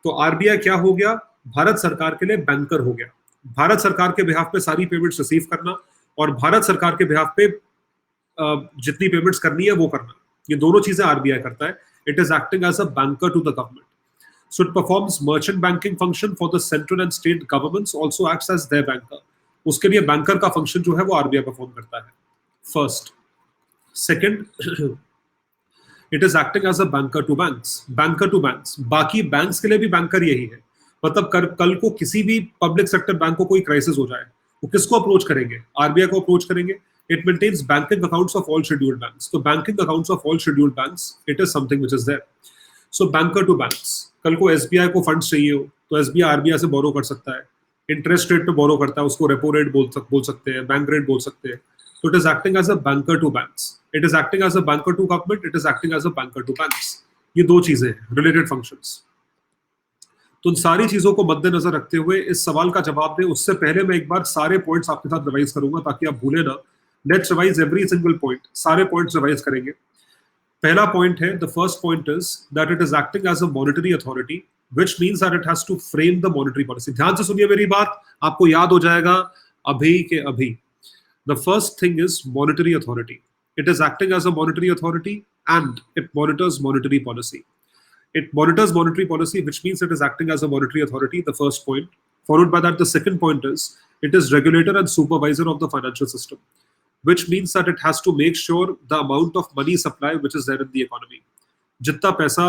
A: तो RBI क्या हो गया? भारत सरकार के लिए बैंकर हो गया। भारत सरकार के बिहाफ पे सारी पेमेंट्स रिसीव करना, और भारत सरकार के बिहाफ पे जितनी पेमेंट्स करनी है वो करना, ये दोनों चीजें RBI करता है। It is acting as a banker to the government. So it performs merchant banking function for the central and state governments, also acts as their banker. उसके लिए बैंकर का फंक्शन जो है वो आरबीआई परफॉर्म करता है, first. Second, it is acting as a banker to banks. Banker to banks, बाकी banks के लिए भी बैंकर यही है। मतलब कल को किसी भी पब्लिक सेक्टर बैंक को कोई क्राइसिस हो जाए, वो किसको अप्रोच करेंगे? आरबीआई को अप्रोच करेंगे। It maintains banking accounts of all scheduled banks. So banking accounts of all scheduled banks, it is something which is there. So banker to banks. कल को एसबीआई को फंड्स चाहिए हो तो एसबीआई आरबीआई से बोरो कर सकता है, इंटरेस्ट रेट पे बोरो करता है, उसको रेपो रेट बोल सकते हैं, बैंक रेट बोल सकते हैं। तो it is acting as a banker to banks, it is acting as a banker to government, it is acting as a banker to banks. ये दो चीजें हैं, रिलेटेड फंक्शंस। तो उन सारी चीजों को मद्देनजर रखते हुए इस सवाल का जवाब दें, उससे पहले मैं एक बार सारे पॉइंट्स आपके साथ रिवाइज करूंगा ताकि आप भूले ना। Let's revise every single point, सारे पॉइंट्स रिवाइज करेंगे। पहला पॉइंट है, the first point is that it is acting as a monetary authority, which means that it has to frame the monetary policy. ध्यान से सुनिए मेरी बात, आपको याद हो जाएगा अभी के अभी। The first thing is monetary authority. It is acting as a monetary authority and it monitors monetary policy. It monitors monetary policy, which means it is acting as a monetary authority, the first point. Followed by that, the second point is, it is regulator and supervisor of the financial system, which means that it has to make sure the amount of money supply which is there in the economy. जितना पैसा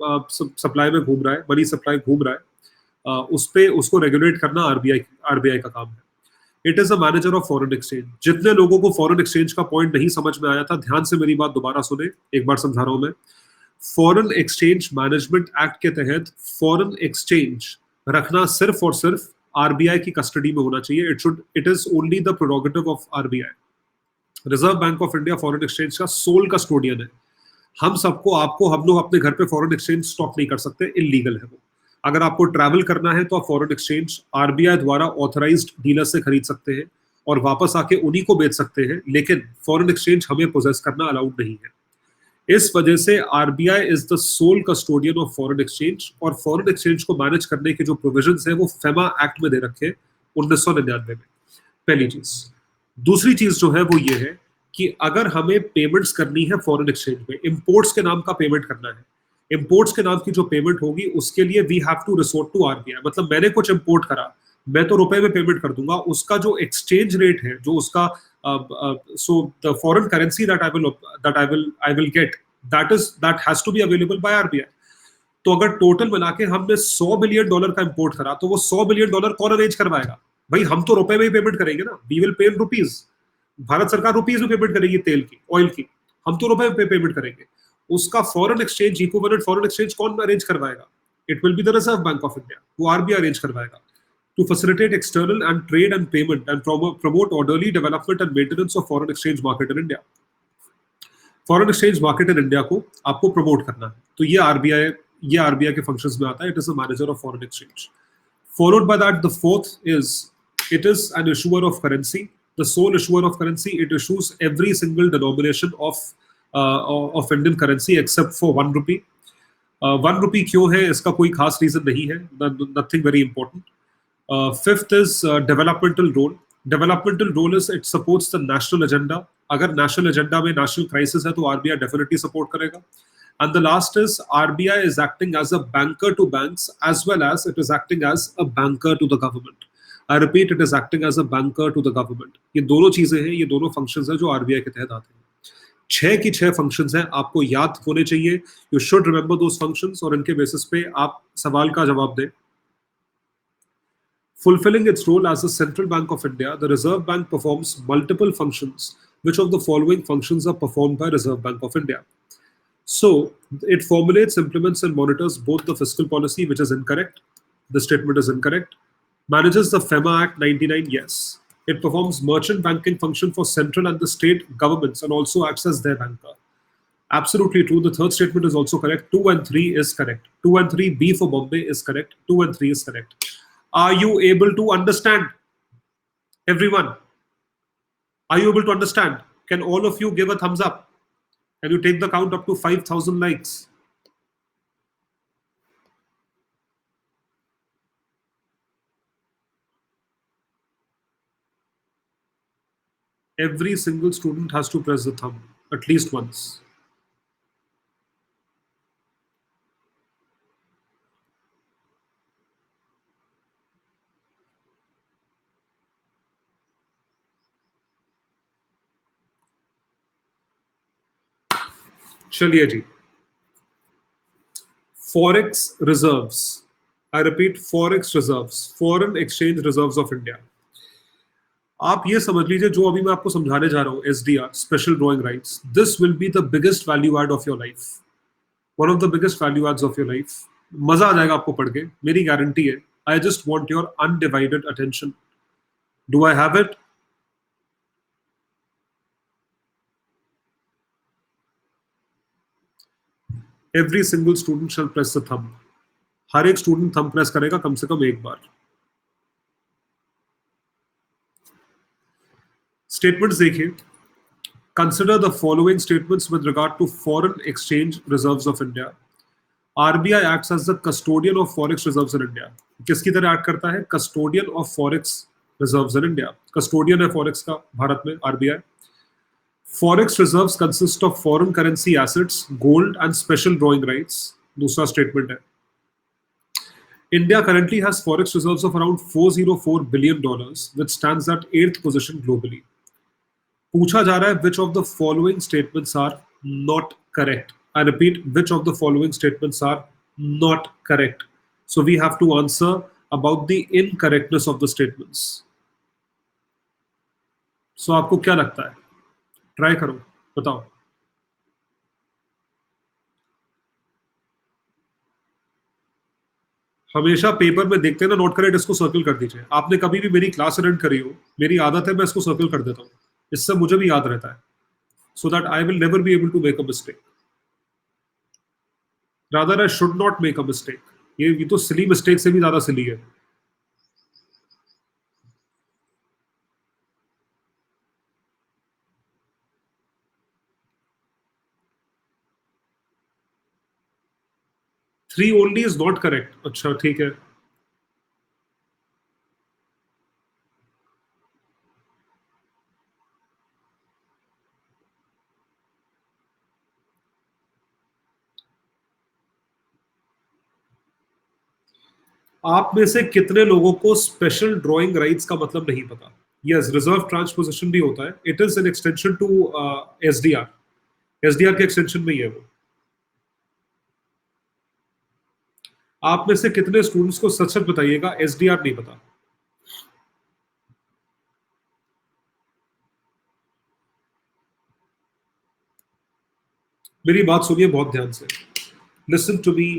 A: supply में घूम रहा है, money supply घूम रहा है, उस पे उसको रेगुलेट करना आरबीआई का काम है। It is a manager of foreign exchange. जितने लोगों को फॉरेन एक्सचेंज का पॉइंट नहीं समझ में आया था, ध्यान से मेरी बात दोबारा सुने, एक बार समझा रहा हूं मैं। फॉरेन एक्सचेंज मैनेजमेंट एक्ट के तहत फॉरेन एक्सचेंज रखना सिर्फ और सिर्फ आरबीआई की कस्टडी में होना चाहिए। It is only the prerogative of RBI. Reserve Bank of India foreign exchange का सोल कस्टोडियन है। हम सबको, आपको, हम लोग अपने घर पे फॉरेन एक्सचेंज स्टॉक नहीं कर सकते, इलीगल है वो। अगर आपको ट्रैवल करना है तो आप फॉरेन एक्सचेंज आरबीआई द्वारा ऑथराइज्ड डीलर से खरीद सकते हैं और वापस आके उन्हीं को बेच सकते हैं, लेकिन फॉरेन एक्सचेंज हमें पोजेस करना अलाउड नहीं है। इस वजह से RBI is the sole custodian of foreign exchange, और फॉरेन एक्सचेंज को मैनेज करने के जो प्रोविजंस है वो फेमा एक्ट में दे रखे 1999 में। पहली चीज। दूसरी चीज जो है वो ये है कि अगर हमें पेमेंट्स करनी है फॉरेन एक्सचेंज में, इंपोर्ट्स के नाम का पेमेंट करना है, इंपोर्ट्स के नाम की जो पेमेंट होगी उसके लिए we have to resort to RBI. मतलब मैंने कुछ इंपोर्ट करा, मैं तो रुपए में पेमेंट कर दूंगा, उसका जो एक्सचेंज रेट है, जो उसका so the foreign currency that I will get, that has to be available by RBI. तो अगर टोटल मिला के हमने $100 बिलियन का इंपोर्ट करा, तो वो $100 बिलियन कौन अरेंज करवाएगा? भाई हम तो रुपए में ही पेमेंट करेंगे ना, we will pay in rupees. Bharat सरकार रुपीज में पेमेंट करेगी तेल की, ऑयल की, हम तो रुपए में पेमेंट करेंगे। उसका foreign exchange, equivalent foreign exchange कौन अरेंज करवाएगा? It will be the Reserve Bank of India, वो आरबीआई अरेंज करवाएगा। To facilitate external and trade and payment and promote orderly development and maintenance of foreign exchange market in India. Foreign exchange market in India को आपको promote करना है, तो ये RBI के functions में आता है। It is a manager of foreign exchange. Followed by that, the fourth is, it is N issuer of currency, the sole issuer of currency. It issues every single denomination of Indian currency except for 1 rupee. 1 rupee क्यों है, इसका कोई खास reason नहीं है, nothing very important. Fifth is developmental role. Developmental role is it supports the national agenda. अगर national agenda में national crisis है तो RBI definitely support करेगा. And the last is RBI is acting as a banker to banks as well as it is acting as a banker to the government. I repeat, it is acting as a banker to the government. ये दोनों चीजें हैं, ये दोनों functions हैं जो RBI के तहत आते हैं। 6 की 6 फंक्शंस हैं, आपको याद होने चाहिए। You should remember those functions और इनके बेसिस पे आप सवाल का जवाब दें। Fulfilling its role as the central bank of India, the Reserve Bank performs multiple functions. Which of the following functions are performed by Reserve Bank of India? So it formulates, implements, and monitors both the fiscal policy, which is incorrect. The statement is incorrect. Manages the FEMA Act 99, yes. It performs merchant banking function for central and the state governments and also acts as their banker. Absolutely true. The third statement is also correct. 2 and 3 is correct. 2 and 3, B for Bombay is correct. 2 and 3 is correct. Are you able to understand? Everyone, are you able to understand? Can all of you give a thumbs up? Can you take the count up to 5,000 likes? Every single student has to press the thumb at least once. चलिए जी, Forex reserves. I repeat, Forex reserves, foreign exchange reserves of India. आप ये समझ लीजिए जो अभी मैं आपको समझाने जा रहा हूँ, SDR, special drawing rights. This will be the biggest value add of your life. One of the biggest value adds of your life. मजा आ जाएगा आपको पढ़ के, मेरी गारंटी है. I just want your undivided attention. Do I have it? Every single student shall press the thumb. हर एक student thumb press करेगा कम से कम एक बार. स्टेटमेंट्स देखिए. Consider the following statements with regard to foreign exchange reserves of India. RBI acts as the custodian of forex reserves in India. किसकी तरह act करता है? Custodian of forex reserves in India. Custodian है forex का भारत में RBI. Forex reserves consist of foreign currency assets, gold and special drawing rights. दूसरा statement है. India currently has forex reserves of around $404 billion, which stands at 8th position globally. पूछा जा रहा है which of the following statements are not correct. I repeat, which of the following statements are not correct. So we have to answer about the incorrectness of the statements. So आपको क्या लगता है? Try करो, बताओ. हमेशा paper में देखते हैं ना, नोट करेक्ट, इसको सर्कल कर दीजिए. आपने कभी भी मेरी क्लास अटेंड करी हो, मेरी आदत है मैं इसको सर्कल कर देता हूँ. इससे मुझे भी याद रहता है. So that I will never be able to make a mistake. Rather, I should not make a mistake. ये तो सिली मिस्टेक से भी ज्यादा सिली है. Three only is not correct. अच्छा ठीक है. आप में से कितने लोगों को स्पेशल ड्राइंग राइट्स का मतलब नहीं पता? यस, रिजर्व ट्रांसपोजिशन भी होता है. It is an extension to SDR. SDR के एक्सटेंशन में ही है वो. आप में से कितने स्टूडेंट्स को सच सच बताइएगा एसडीआर नहीं पता? मेरी बात सुनिए बहुत ध्यान से. Listen to me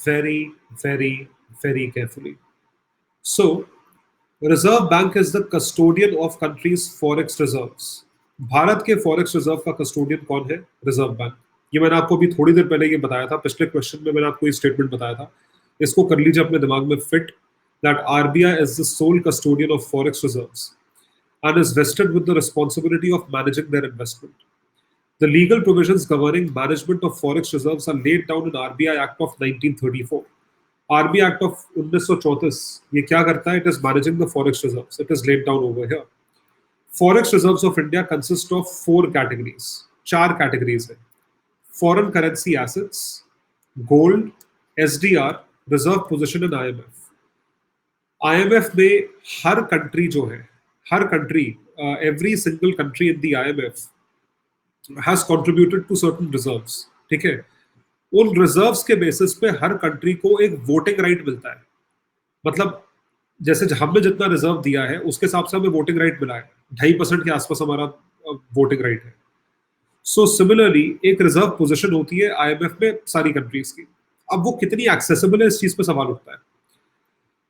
A: very very very carefully. So, Reserve Bank is the custodian of country's forex reserves. Bharat के फॉरेक्स रिजर्व का कस्टोडियन कौन है? Reserve bank. ये मैंने आपको अभी थोड़ी देर पहले ये बताया था. पिछले क्वेश्चन में मैंने आपको ये स्टेटमेंट बताया था. इसको कर लीजिए अपने दिमाग में fit. That RBI is the sole custodian of forex reserves and is vested with the responsibility of managing their investment. The legal provisions governing management of forex reserves are laid down in RBI Act of 1934. RBI Act of 1934 ये क्या करता है? It is managing the forex reserves. It is laid down over here. Forex reserves of India consist of 4 categories. 4 categories है. Foreign currency assets, gold, SDR, reserve position and IMF. IMF में हर country जो है, हर country, every single country in the IMF has contributed to certain reserves. ठीक है. उन reserves के basis पे हर country को एक वोटिंग राइट मिलता है. मतलब जैसे हमने जितना रिजर्व दिया है उसके हिसाब से हमें वोटिंग राइट मिला है, 2.5% के आसपास हमारा वोटिंग राइट है। सो सिमिलरली एक रिजर्व पोजीशन होती है आईएमएफ में सारी कंट्रीज की। अब वो कितनी एक्सेसिबल है इस चीज पे सवाल उठता है।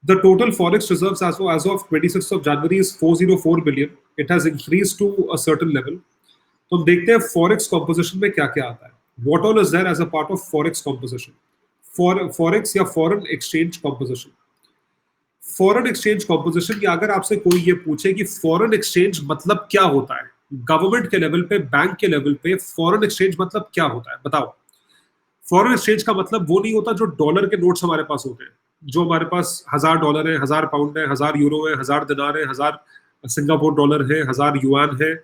A: The total forex reserves as of 26th of January is 404 billion. It has increased to a certain level. तो हम देखते हैं फॉरेक्स कॉम्पोजिशन में क्या क्या आता है। What all is there as a part of forex composition? Forex या foreign exchange composition. Foreign exchange composition या अगर आपसे कोई ये पूछे कि फॉरेन एक्सचेंज मतलब क्या होता है, गवर्नमेंट के लेवल पे, बैंक के लेवल पे फॉरेन एक्सचेंज मतलब क्या होता है, बताओ। फॉरेन एक्सचेंज का मतलब वो नहीं होता जो डॉलर के नोट्स हमारे पास होते हैं, जो हमारे पास $1000 है, 1000 पाउंड है, 1000 यूरो है, 1000 दिनार है, 1000 सिंगापुर डॉलर है, 1000 युआन है।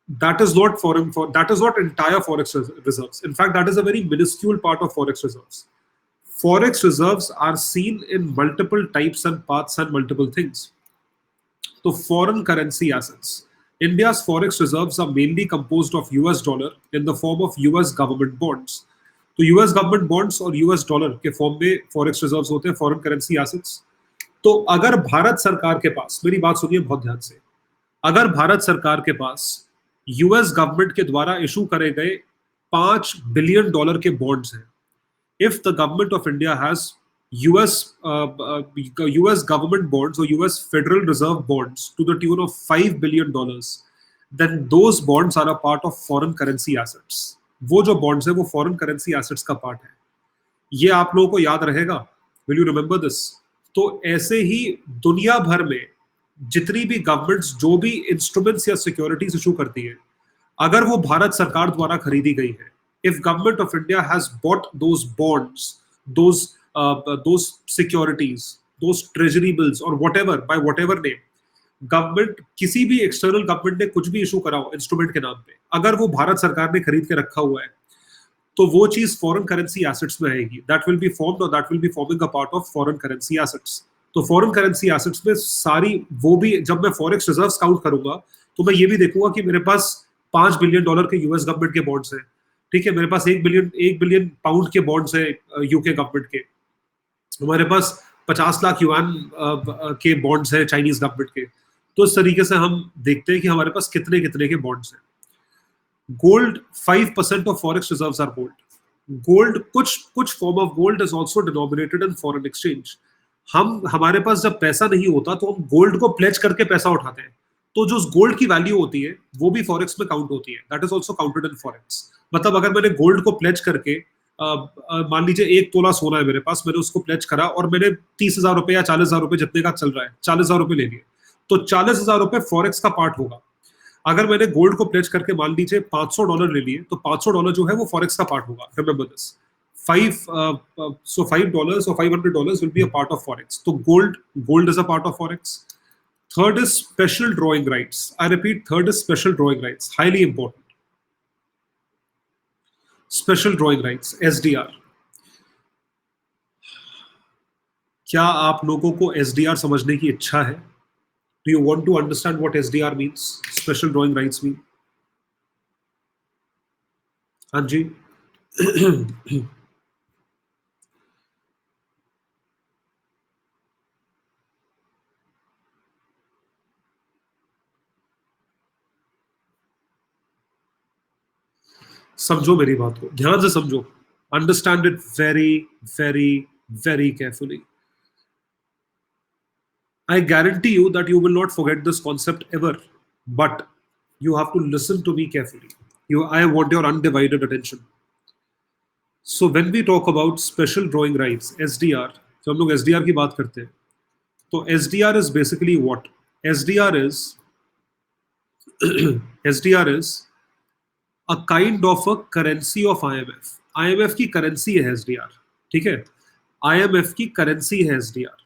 A: That is not foreign. That is not entire forex reserves. In fact, that is a very minuscule part of forex reserves. Forex reserves are seen in multiple types and paths and multiple things. So, foreign currency assets. India's forex reserves are mainly composed of US dollar in the form of US government bonds. तो US government bonds और US dollar के form में forex reserves होते हैं, foreign currency assets. तो अगर भारत सरकार के पास, मेरी बात सुनिए बहुत ध्यान से, अगर भारत सरकार के पास यूएस गवर्नमेंट के द्वारा इशू करे गए $5 बिलियन के बॉन्ड्स हैं, if the government of India has US government bonds और US federal reserve bonds to the tune of $5 billion, then those bonds are a part of foreign currency assets. वो जो bonds है वो foreign currency assets का part है। ये आप लोगों को याद रहेगा, विल यू रिमेंबर दिस। तो ऐसे ही दुनिया भर में जितनी भी गवर्नमेंट्स जो भी इंस्ट्रूमेंट्स या सिक्योरिटीज इशू करती है, अगर वो भारत सरकार द्वारा खरीदी गई है, if government of India has bought those bonds, those securities, those treasury bills और whatever, by whatever name, government किसी भी एक्सटर्नल गवर्नमेंट ने कुछ भी इशू कराओ इंस्ट्रूमेंट के नाम पे, अगर वो भारत सरकार ने खरीद के रखा हुआ है, तो वो चीज फॉरेन करेंसी एसेट्स में आएगी। दैट विल बी फॉर्म्ड और that will be forming a part of foreign currency assets. तो फॉरेन करेंसी एसेट्स में सारी वो भी, जब मैं फॉरेक्स रिजर्व्स काउंट करूंगा तो मैं ये भी देखूंगा कि मेरे पास $5 बिलियन के यूएस गवर्नमेंट के बॉन्ड्स हैं, ठीक है, मेरे पास 1 बिलियन पाउंड के बॉन्ड्स है यूके गवर्नमेंट के, हमारे पास 50 लाख युआन के बॉन्ड्स है चाइनीज गवर्नमेंट के। तो इस तरीके से हम देखते हैं कि हमारे पास कितने कितने के बॉन्ड्स हैं। Gold, 5% of forex reserves are gold. Gold, कुछ form of gold is also denominated in foreign exchange. हमारे पास जब पैसा नहीं होता तो हम गोल्ड को प्लेज करके पैसा उठाते हैं, तो जो गोल्ड की वैल्यू होती है वो भी फॉरेक्स में काउंट होती है। That is also counted in forex. मतलब अगर मैंने गोल्ड को प्लेज करके, मान लीजिए 1 तोला सोना है मेरे पास, मैंने उसको प्लेज करा और मैंने 30,000 रुपए या 40,000 रुपए जितने का चल रहा है 40,000 रुपए ले लिए, तो 40,000 रुपए फॉरेक्स का पार्ट होगा। अगर मैंने गोल्ड को प्लेज करके मान लीजिए $500 ले लिए, तो $500 जो है वो फॉरेक्स का पार्ट होगा। Remember this. $5 or $500 will be a part of forex. So gold is a part of forex. Third is special drawing rights. I repeat, third is special drawing rights. Highly important. Special drawing rights, SDR. क्या आप लोगों को SDR समझने की इच्छा है? Do you want to understand what SDR means? Special drawing rights mean? हाँ जी। समझो मेरी बात को, ध्यान से समझो। Understand it very very very carefully. I guarantee you that you will not forget this concept ever, but you have to listen to me carefully. I want your undivided attention. So when we talk about special drawing rights, SDR, जब हम लोग SDR की बात करते हैं, तो SDR is basically what? SDR is a kind of a currency of IMF. IMF की currency है SDR, ठीक है? IMF की करेंसी है SDR.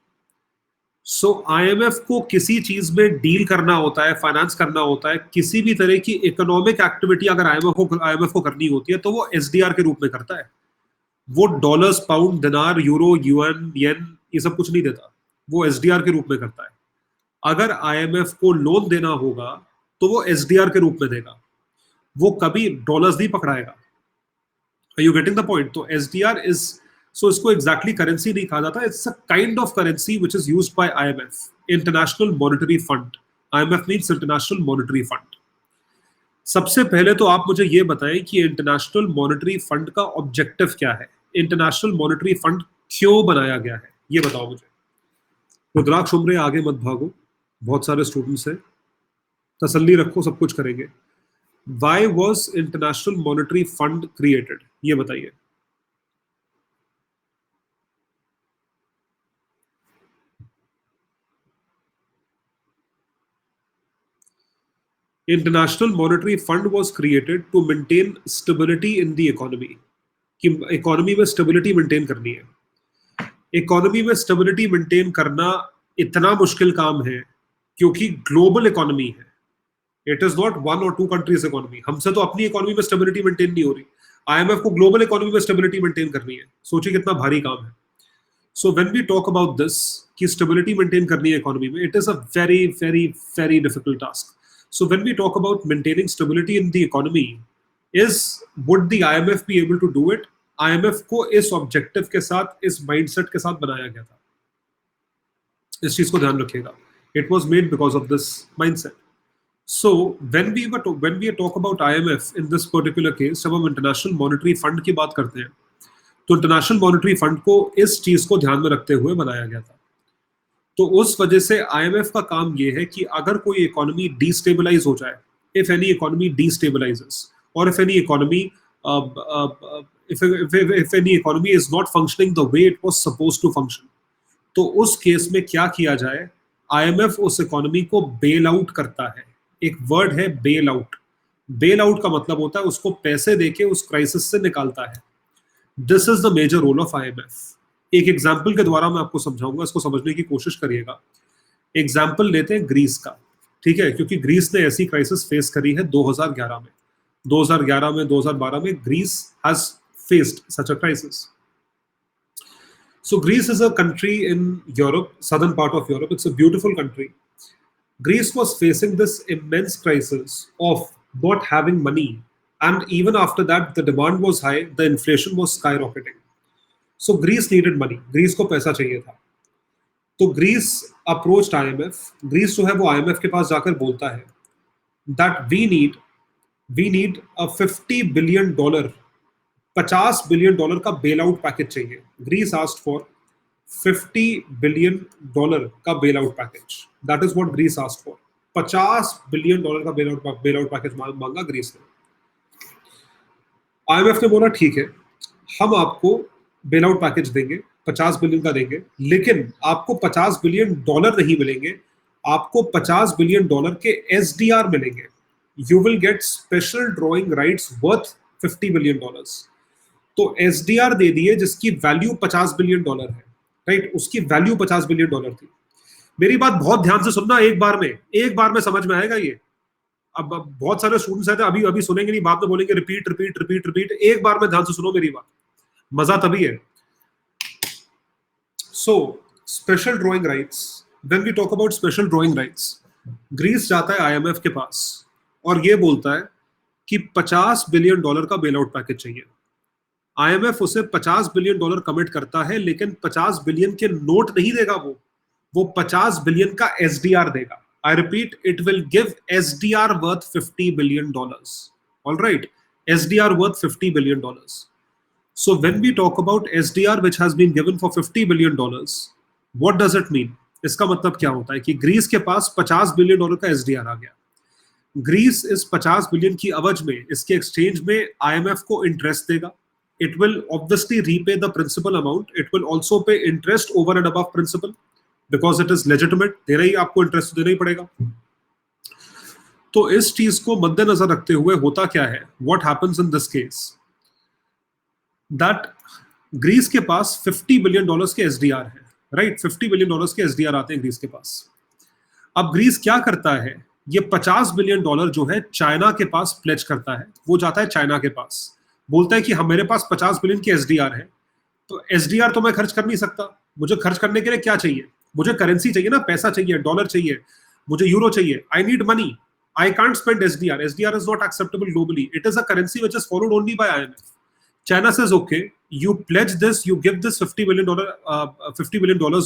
A: सो IMF को किसी चीज में डील करना होता है, फाइनेंस करना होता है, किसी भी तरह की इकोनॉमिक एक्टिविटी अगर IMF को करनी होती है तो वो SDR के रूप में करता है। वो डॉलर्स, पाउंड, दिनार, यूरो, युआन, येन, ये सब कुछ नहीं देता, वो SDR के रूप में करता है। अगर IMF को लोन देना होगा तो वो SDR के रूप में देगा, वो कभी डॉलर्स नहीं पकड़ाएगा। Are you getting the point? तो SDR is, सो इसको एग्जैक्टली करेंसी नहीं कहा जाता, it's a kind of currency which is used by IMF, international monetary fund. IMF means international monetary fund. सबसे पहले तो आप मुझे ये बताएं कि इंटरनेशनल मॉनेटरी फंड का ऑब्जेक्टिव क्या है, इंटरनेशनल मॉनेटरी फंड क्यों बनाया गया है, ये बताओ मुझे। रुद्राक्ष उमरे आगे मत भागो, बहुत सारे स्टूडेंट्स हैं, तसल्ली रखो, सब कुछ करेंगे। Why was International Monetary Fund created? ये बताइए। International Monetary Fund was created to maintain stability in the economy, कि इकोनॉमी में स्टेबिलिटी मेंटेन करनी है। इकोनॉमी में स्टेबिलिटी मेंटेन करना इतना मुश्किल काम है क्योंकि ग्लोबल इकोनॉमी है, इट इज नॉट वन और टू कंट्रीज इकोनॉमी। हमसे तो अपनी इकोनॉमी में स्टेबिलिटी मेंटेन नहीं हो रही, IMF को ग्लोबल इकोनॉमी में स्टेबिलिटी मेंटेन करनी है। सोचिए कितना भारी काम है। So when we talk about this कि स्टेबिलिटी मेंटेन करनी है इकोनॉमी में, it is a very very very difficult task. So when we talk about maintaining stability in the economy, is would the IMF be able to do it? IMF को इस objective के साथ, इस mindset के साथ बनाया गया था, इस चीज को ध्यान रखिएगा। It was made because of this mindset. So when we talk about IMF in this particular case, जब हम इंटरनेशनल मॉनेटरी फंड की बात करते हैं, तो इंटरनेशनल मॉनेटरी फंड को इस चीज को ध्यान में रखते हुए बनाया गया था। तो उस वजह से IMF का काम ये है कि अगर कोई इकोनॉमी डिस्टेबलाइज हो जाए, if any economy destabilizes, or if any economy if any economy is not functioning the way it was supposed to function, तो उस केस में क्या किया जाए? IMF उस इकोनॉमी को बेल आउट करता है। एक वर्ड है बेल आउट। बेल आउट का मतलब होता है उसको पैसे देके उस क्राइसिस से निकालता है। This is the major role of IMF। एक एग्जाम्पल के द्वारा मैं आपको समझाऊंगा, इसको समझने की कोशिश करिएगा। एग्जाम्पल लेते हैं ग्रीस का, ठीक है, क्योंकि ग्रीस ने ऐसी क्राइसिस फेस करी है 2011 में, 2012 में Greece has faced such a crisis. So Greece is a country in Europe, southern part of Europe. It's a beautiful country. Greece was facing this immense crisis of not having money, and even after that, the demand was high, the inflation was skyrocketing. So Greece needed money. Greece को पैसा चाहिए था। तो Greece approached IMF. Greece जो है वो IMF के पास जाकर बोलता है that we need a $50 billion, $50 billion का बेल आउट पैकेज चाहिए। ग्रीस आस्क्ड फॉर $50 billion का bail out package. That is what Greece asked for. $50 billion का बेल आउट पैकेज मांगा ग्रीस ने। IMF ने बोला ठीक है, हम आपको बेल आउट पैकेज देंगे, 50 बिलियन का देंगे, लेकिन आपको $50 billion नहीं मिलेंगे, आपको $50 billion के SDR मिलेंगे। You will get special drawing rights worth $50 billion। तो SDR दे दिए जिसकी वैल्यू $50 billion है, राइट? उसकी वैल्यू $50 billion थी। मेरी बात बहुत ध्यान से सुनना, एक बार में समझ में आएगा ये। अब बहुत सारे स्टूडेंट्स हैं अभी अभी सुनेंगे नहीं, बाद में बोलेंगे रिपीट रिपीट रिपीट रिपीट। एक बार में ध्यान से सुनो मेरी बात, मजा तभी है। So special drawing rights, when we talk about special drawing rights, Greece जाता है IMF के पास और ये बोलता है कि $50 billion का बेल आउट पैकेज चाहिए। IMF उसे $50 billion कमिट करता है, लेकिन 50 बिलियन के नोट नहीं देगा, वो 50 बिलियन का SDR देगा। I repeat, it will give SDR worth $50 billion. All right, SDR worth $50 billion. So when we talk about SDR which has been given for $50 billion, what does it mean? इसका मतलब क्या होता है कि Greece के पास $50 billion का SDR आ गया। ग्रीस इस 50 बिलियन की अवज में, इसके एक्सचेंज में IMF को इंटरेस्ट देगा। It will obviously repay the principal amount. It will also pay interest over and above principal because it is legitimate. देना ही, आपको इंटरेस्ट देना ही पड़ेगा। तो इस चीज को मद्देनजर रखते हुए होता क्या है, what happens in this case, that Greece के पास $50 billion के SDR है, राइट? $50 billion के SDR आते हैं ग्रीस के पास। अब ग्रीस क्या करता है, ये $50 billion जो है चाइना के पास प्लेज करता है। वो जाता है चाइना के पास, बोलता है कि हम, मेरे पास $50 बिलियन की SDR है, तो SDR तो मैं खर्च कर नहीं सकता, मुझे खर्च करने के लिए क्या चाहिए? मुझे करेंसी चाहिए ना, पैसा चाहिए, डॉलर चाहिए, मुझे यूरो चाहिए। I need money, I can't spend SDR। SDR is not acceptable globally, it is a currency which is followed only by IMF। China says, okay, you pledge this, you give this $50 million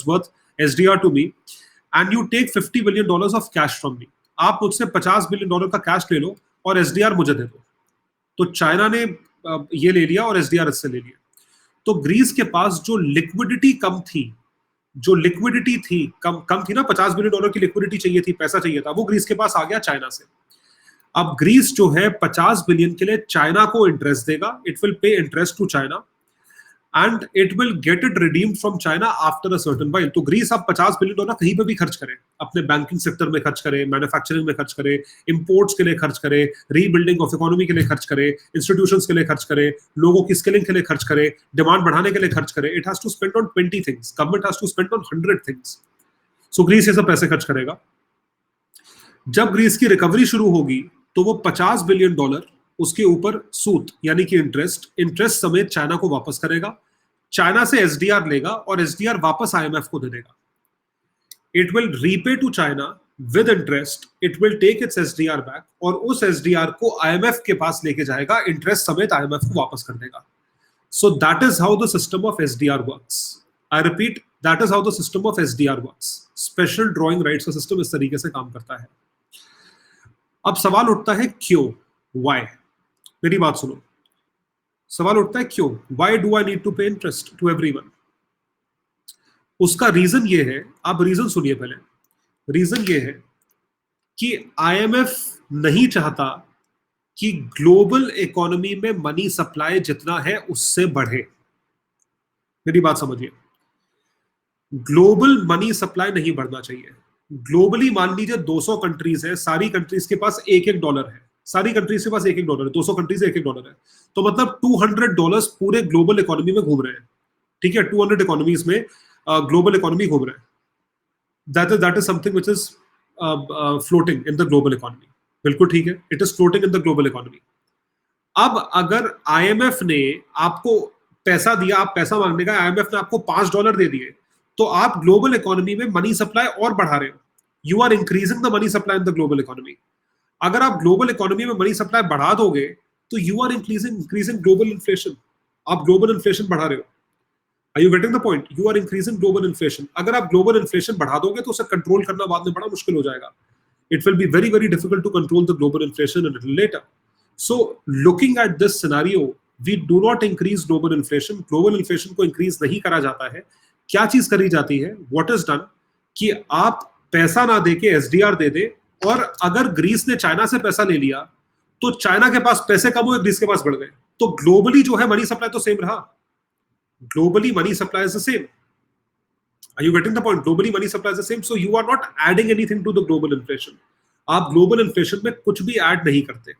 A: worth SDR to me, and you take $50 million of cash from me. आप मुझसे $50 billion का cash ले लो और SDR मुझे दे दो. तो China ने ये ले लिया और एसडीआर इससे ले लिया. तो ग्रीस के पास जो लिक्विडिटी कम थी, कम थी ना, $50 बिलियन की लिक्विडिटी चाहिए थी, पैसा चाहिए था, वो ग्रीस के पास आ गया चाइना से. अब ग्रीस जो है 50 बिलियन के लिए चाइना को इंटरेस्ट देगा. It will pay interest to China and it will get it redeemed from China after a certain while. तो ग्रीस अब $50 बिलियन कहीं पे भी खर्च करे, अपने बैंकिंग सेक्टर में खर्च करे, मैन्युफैक्चरिंग में खर्च करे, इंपोर्ट्स के लिए खर्च करे, रीबिल्डिंग ऑफ इकोनॉमी के लिए खर्च करे, इंस्टीट्यूशंस के लिए खर्च करे, लोगों की स्किलिंग के लिए खर्च करे, डिमांड बढ़ाने के लिए खर्च करे. It has to spend on 20 things. Government has to spend on 100 things. So Greece ये सब पैसे खर्च करेगा. जब ग्रीस की रिकवरी शुरू होगी तो वो $50 बिलियन उसके ऊपर सूद यानी कि इंटरेस्ट समेत चाइना को वापस करेगा. चाइना से एसडीआर लेगा और एसडीआर वापस आईएमएफ को दे देगा. It will repay to China with interest. It will take its SDR back और उस एसडीआर को आईएमएफ के पास लेके जाएगा, इंटरेस्ट समेत आईएमएफ को वापस कर देगा. So that is how the system of SDR works. I repeat, that is how the system of SDR works. Special drawing rights का सिस्टम इस तरीके से काम करता है. अब सवाल उठता है क्यों, व्हाई. मेरी बात सुनो. सवाल उठता है क्यों, why do I need to pay interest to everyone. उसका रीजन ये है, आप रीजन सुनिए पहले. रीजन ये है कि आईएमएफ नहीं चाहता कि ग्लोबल इकोनॉमी में मनी सप्लाई जितना है उससे बढ़े. मेरी बात समझिए. ग्लोबल मनी सप्लाई नहीं बढ़ना चाहिए. ग्लोबली मान लीजिए 200 कंट्रीज है, सारी कंट्रीज के पास $1 है, सारी कंट्रीज के पास $1 है, 200 कंट्रीज $1 है, तो मतलब $200 पूरे ग्लोबल इकोनॉमी में घूम रहे हैं. ठीक है, 200 इकोनॉमीज में ग्लोबल इकोनॉमी घूम रहे हैं. That is something which is floating in the global economy. बिल्कुल ठीक है, it is floating in the global economy. अब अगर आईएमएफ ने आपको पैसा दिया, आप पैसा मांगने का, आईएमएफ ने आपको $5 दे दिए, तो आप ग्लोबल इकोनॉमी में मनी सप्लाई और बढ़ा रहे हो. You are increasing the money supply in the global economy. अगर आप ग्लोबल इकोनॉमी में मनी सप्लाई बढ़ा दोगे तो you are increasing global inflation. आप ग्लोबल इन्फ्लेशन बढ़ा रहे हो. Are you getting the point? You are increasing global inflation. अगर आप ग्लोबल इन्फ्लेशन बढ़ा दोगे तो उसे कंट्रोल करना बाद में बड़ा मुश्किल हो जाएगा. It will be very very difficult to control the global inflation a little later. So looking at this scenario, we do not increase global inflation. Global inflation को increase नहीं करा जाता है. क्या चीज करी जाती है? What is done कि आप पैसा ना देके एसडीआर दे दे, और अगर ग्रीस ने चाइना से पैसा ले लिया तो चाइना के पास पैसे कम हुए, ग्रीस के पास बढ़ गए. तो ग्लोबली जो है मनी सप्लाई तो सेम रहा. Globally money supply is the same. Are you getting the point? Globally money supply is the same, so you are not adding anything to the global inflation. आप global inflation में कुछ भी add नहीं करते.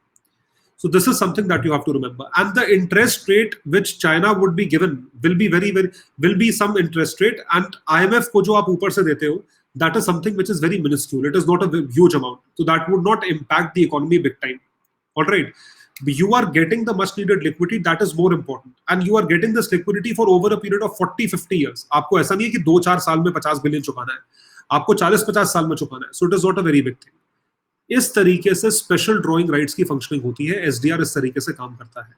A: So this is something that you have to remember. And the interest rate which China would be given will be some interest rate, and IMF को जो आप ऊपर से देते हो, that is something which is very minuscule. It is not a huge amount, so that would not impact the economy big time. All right. You are getting the much needed liquidity, that is more important, and you are getting this liquidity for over a period of 40-50 years. आपको ऐसा नहीं है कि 2-4 साल में 50 billion चुकाना है, आपको 40-50 साल में चुकाना है. So it is not a very big thing. इस तरीके से स्पेशल ड्रॉइंग राइट्स की फंक्शनिंग होती है. एसडीआर इस तरीके से काम करता है.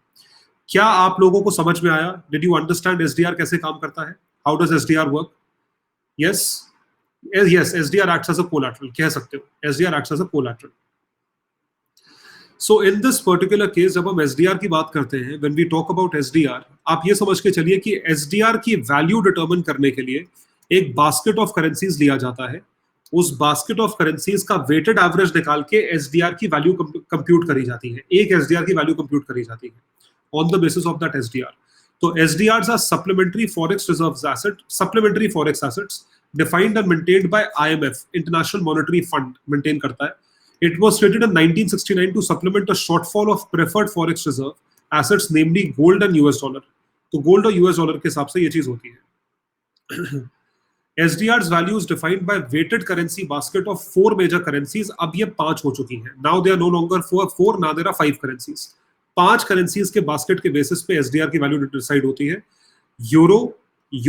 A: क्या आप लोगों को समझ में आया? डिड यू अंडरस्टैंड एसडीआर कैसे काम करता है? How does SDR work? Yes, SDR acts as a collateral, कह सकते हो. SDR acts as a collateral. So in this particular case जब हम एसडीआर की बात करते हैं, when we talk about SDR, आप ये समझ के चलिए कि एसडीआर की वैल्यू डिटरमिन करने के लिए एक बास्केट ऑफ करेंसीज लिया जाता है. उस बास्केट ऑफ करेंसीज का वेटेड एवरेज निकाल के एसडीआर की वैल्यू कंप्यूट करी जाती है. एक एसडीआर की वैल्यू कंप्यूट करी जाती है on the basis of that SDR. तो SDRs are supplementary forex reserves asset, supplementary forex assets defined and maintained by IMF, international monetary fund maintain करता है. It was created in 1969 to supplement a shortfall of preferred forex reserve assets, namely gold and US dollar. तो gold और US dollar के हिसाब से ये चीज होती है. SDR's value is defined by weighted currency basket of 4 major currencies. अब ये 5 हो चुकी हैं. Now they are no longer 4, now there are 5 currencies. 5 currencies के basket के basis पे SDR की value decide होती है. Euro,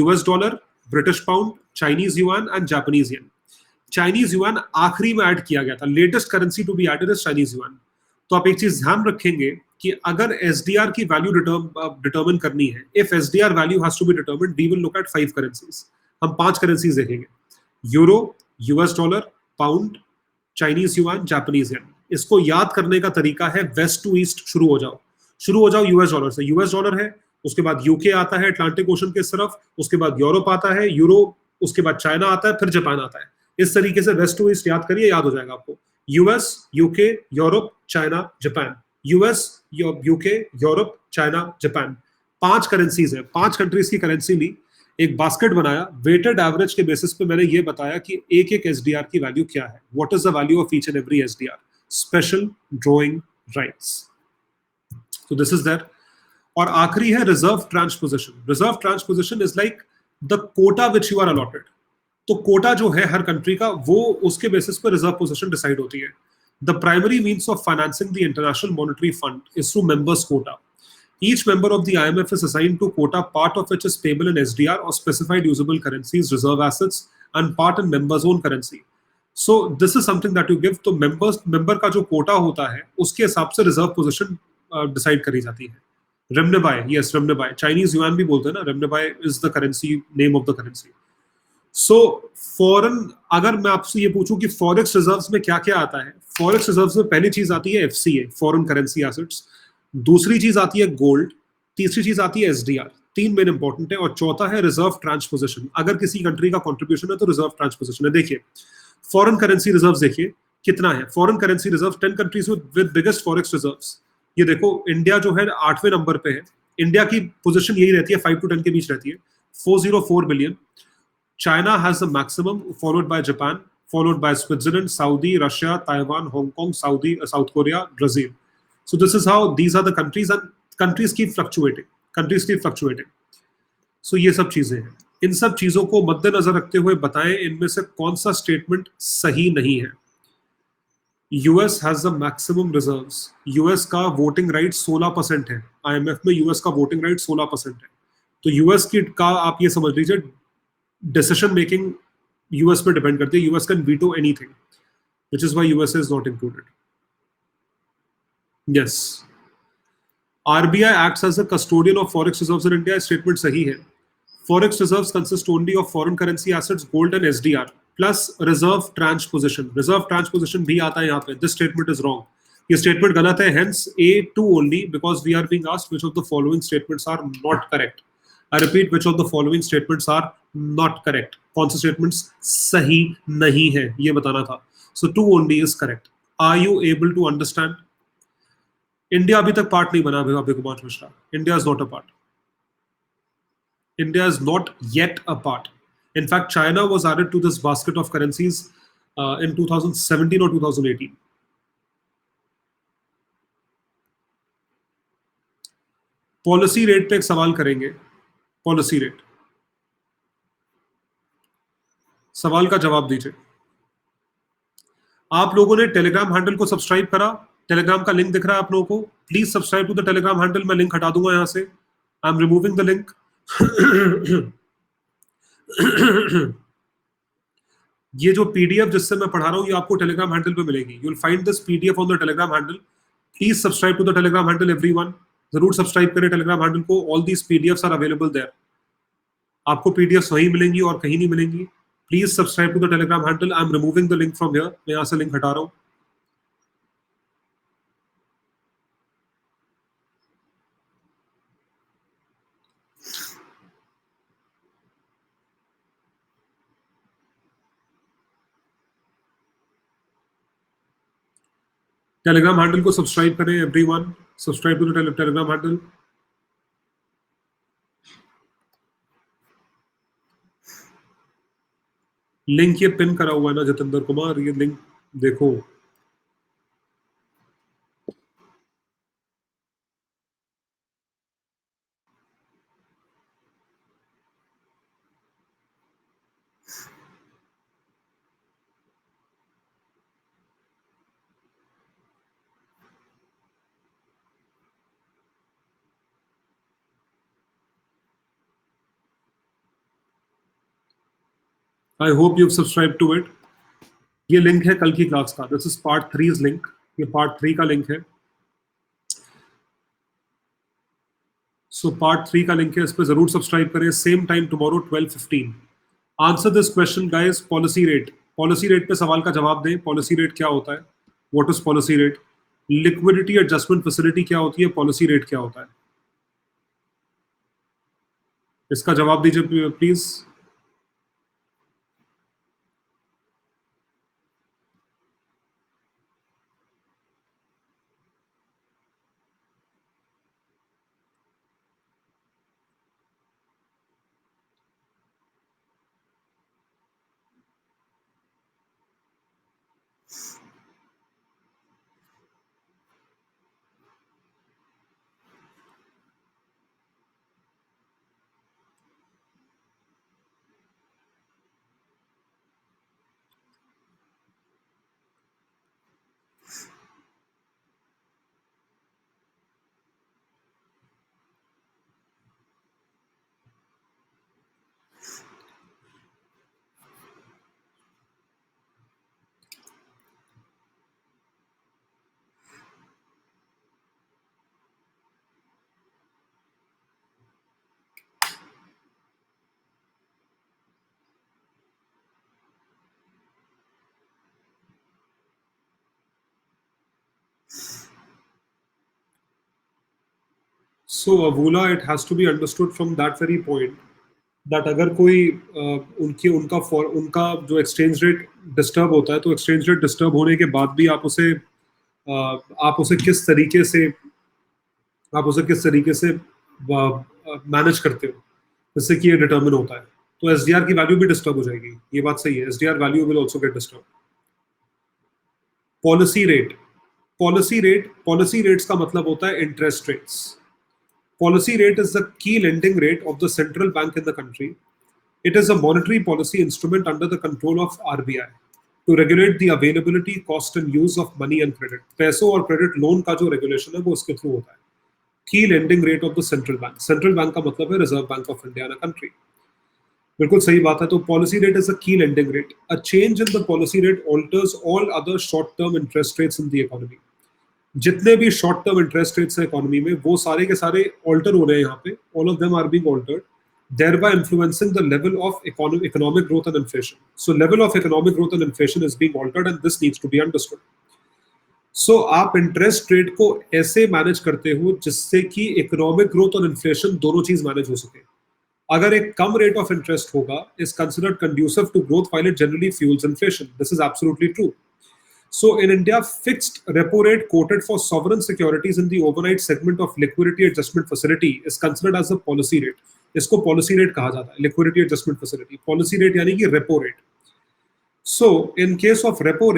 A: US dollar, British pound, Chinese yuan and Japanese yen. Chinese yuan आखिरी में ऐड किया गया था. Latest currency to be added is Chinese yuan. तो आप एक चीज ध्यान रखेंगे कि अगर एसडीआर की वैल्यू डिटर्मिन करनी है, if SDR value has to be determined, we will look at 5 currencies. हम 5 करेंसीज देखेंगे: euro, US dollar, pound, Chinese yuan, Japanese yen. इसको याद करने का तरीका है वेस्ट टू ईस्ट शुरू हो जाओ यूएस डॉलर से. यूएस डॉलर है, उसके बाद यूके आता है अटलांटिक ओशन के तरफ, उसके बाद यूरोप आता है, यूरो, उसके बाद चाइना आता है, फिर जापान आता है. इस तरीके से वेस्ट टू ईस्ट याद करिए, याद हो जाएगा आपको. US, UK, Europe, China, Japan. US, UK, Europe, China, Japan. 5 currencies है, 5 कंट्रीज की करेंसी ली, एक बास्केट बनाया, वेटेड एवरेज के बेसिस पे मैंने ये बताया कि एक एक एसडीआर की वैल्यू क्या है, what is the value of each and every SDR. Special drawing rights. So this is that. और आखिरी है reserve transposition. Reserve transposition is like the quota which you are allotted. तो कोटा जो है हर country का, वो उसके बेसिस पर रिजर्व पोजीशन डिसाइड होती है. The primary means of financing the International monetary Fund is through members quota. Each member of the IMF is assigned to quota, part of which is payable in SDR or specified usable currencies, reserve assets, and part in members' own currency. So this is something that you give. तो member का जो कोटा होता है, उसके हिसाब से reserve position decide करी जाती है. Renminbi, yes renminbi, Chinese yuan भी बोलते हैं ना, renminbi is the currency, name of the currency. So foreign, अगर मैं आपसे ये पूछूं कि फॉरेक्स रिजर्व्स में क्या क्या आता है, फॉरेक्स रिजर्व्स में पहली चीज आती है एफसीए, फॉरेन करेंसी एसेट्स. दूसरी चीज आती है गोल्ड. तीसरी चीज आती है एसडीआर. 3 मेन इंपॉर्टेंट है. और चौथा है रिजर्व ट्रांसपोजिशन. अगर किसी कंट्री का कंट्रीब्यूशन है तो रिजर्व ट्रांसपोजिशन है. देखिए फॉरेन करेंसी रिजर्व्स देखिए कितना है. Foreign currency reserve 10 countries with biggest forex reserves. ये देखो इंडिया जो है 8वें नंबर पे है. इंडिया की पोजीशन यही रहती है, 5 to 10 के बीच रहती है, 404 billion. China has the maximum, followed by Japan, followed by Switzerland, Saudi, Russia, Taiwan, Hong Kong, south Korea, Brazil. So this is how these are the countries, and countries keep fluctuating. So ये सब चीजें हैं. इन सब चीजों को मद्देनजर रखते हुए बताएं इनमें से कौन सा स्टेटमेंट सही नहीं है. US has the maximum reserves. US का वोटिंग राइट 16% है. आईएमएफ में यूएस का वोटिंग राइट 16% है. तो यूएस की का आप ये समझ लीजिए डिसीजन मेकिंग यूएस पे डिपेंड करती है. US can veto anything, which is why US is not included. Yes. RBI acts as a custodian of forex reserves in India. Statement सही है. Forex reserves consist only of foreign currency assets, gold and SDR, plus reserve transposition. Reserve transposition भी आता है यहाँ पे. This statement is wrong. ये statement गलत है. Hence A2 only, because we are being asked which of the following statements are not correct. I repeat, which of the following statements are not correct. कौन से statements सही नहीं है ये बताना था. So 2 only is correct. Are you able to understand? India अभी तक पार्ट नहीं बना Abhikumar Mishra. India is not a part. India is not yet a part. In fact, China was added to this basket of currencies in 2017 or 2018. Policy rate पे एक सवाल करेंगे. Policy rate, सवाल का जवाब दीजिए. आप लोगों ने टेलीग्राम हैंडल को सब्सक्राइब करा. टेलीग्राम का लिंक दिख रहा है आप लोगों को. Please subscribe to the Telegram handle. मैं लिंक हटा दूंगा यहां से. I am removing the link. ये जो पीडीएफ जिससे मैं पढ़ा रहा हूं ये आपको टेलीग्राम हैंडल पे मिलेगी. You will find this PDF on the Telegram handle. Please subscribe to the Telegram handle everyone. जरूर सब्सक्राइब करें टेलीग्राम हैंडल को. All these PDFs are available there. आपको पीडीएफ वहीं मिलेंगी और कहीं नहीं मिलेंगी. Please subscribe to the Telegram handle. I am removing the link from here. मैं यहां से लिंक हटा रहा हूं. टेलीग्राम हैंडल को सब्सक्राइब करें everyone. Subscribe to the Telegram handle. Link ये पिन करा हुआ है ना जितेंद्र कुमार, ये लिंक देखो. I hope you subscribe to it. ये लिंक है कल की क्लास का. This is part 3 link. ये पार्ट 3 का लिंक है. सो पार्ट 3 का लिंक है, इस पे जरूर सब्सक्राइब करें. Same time tomorrow 12:15. Answer this question guys. Policy rate. Policy rate पे सवाल का जवाब दें. पॉलिसी रेट क्या होता है? What is policy rate? Liquidity adjustment facility क्या होती है? पॉलिसी रेट क्या होता है? इसका जवाब दीजिए please. So Avula, it has to be understood from that very point that अगर कोई उनका जो एक्सचेंज रेट डिस्टर्ब होता है, तो एक्सचेंज रेट डिस्टर्ब होने के बाद भी आप उसे किस तरीके से मैनेज करते हो, जिससे कि ये डिटरमिन होता है. तो एसडीआर की वैल्यू भी डिस्टर्ब हो जाएगी. ये बात सही है. SDR value will also get disturb. Policy rate. Policy rates का मतलब होता है interest rates. Policy rate is the key lending rate of the central bank in the country. It is a monetary policy instrument under the control of RBI to regulate the availability, cost and use of money and credit. पैसों और credit loan का जो regulation है वो उसके through होता है. Key lending rate of the central bank. Central bank का मतलब है Reserve Bank of India in a country. बिल्कुल सही बात है. तो policy rate is a key lending rate. A change in the policy rate alters all other short-term interest rates in the economy. जितने भी शॉर्ट टर्म इंटरेस्ट रेट्स हैं economy में, वो सारे के सारे ऑल्टर हो रहे हैं यहाँ पे. All of them are being altered, thereby influencing the level of economic growth and inflation. So level of economic growth and inflation is being altered and this needs to be understood. So आप interest rate को ऐसे manage करते हो जिससे कि economic growth और inflation दोनों चीज मैनेज हो सके. अगर एक कम रेट ऑफ इंटरेस्ट होगा, is considered conducive to growth while it generally fuels inflation. This is absolutely true. So in India, fixed repo rate quoted for sovereign securities in the overnight segment of liquidity adjustment facility is considered as a policy rate. इसको policy rate कहा जाता है. Liquidity adjustment facility. Policy rate यानी कि repo rate. So in case of repo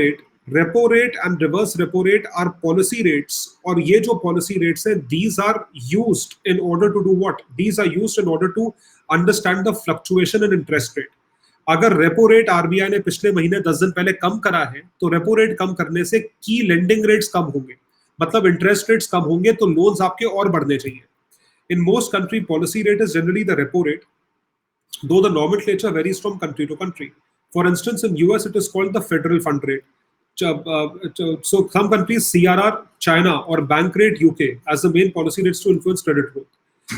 A: rate and reverse repo rate are policy rates. और ये जो policy rates हैं, these are used in order to do what? These are used in order to understand the fluctuation in interest rate. अगर repo rate RBI ने पिछले महीने 10 दिन पहले कम करा है, तो रेपो रेट कम करने से की लेंडिंग रेट्स कम होंगे, मतलब इंटरेस्ट रेट्स कम होंगे, तो लोन्स आपके और बढ़ने चाहिए. In most country policy rate is generally the repo rate, though the nomenclature varies from country to country. For instance in US it is called the federal fund rate. So some countries CRR China और bank rate UK as the main policy rates to influence credit growth.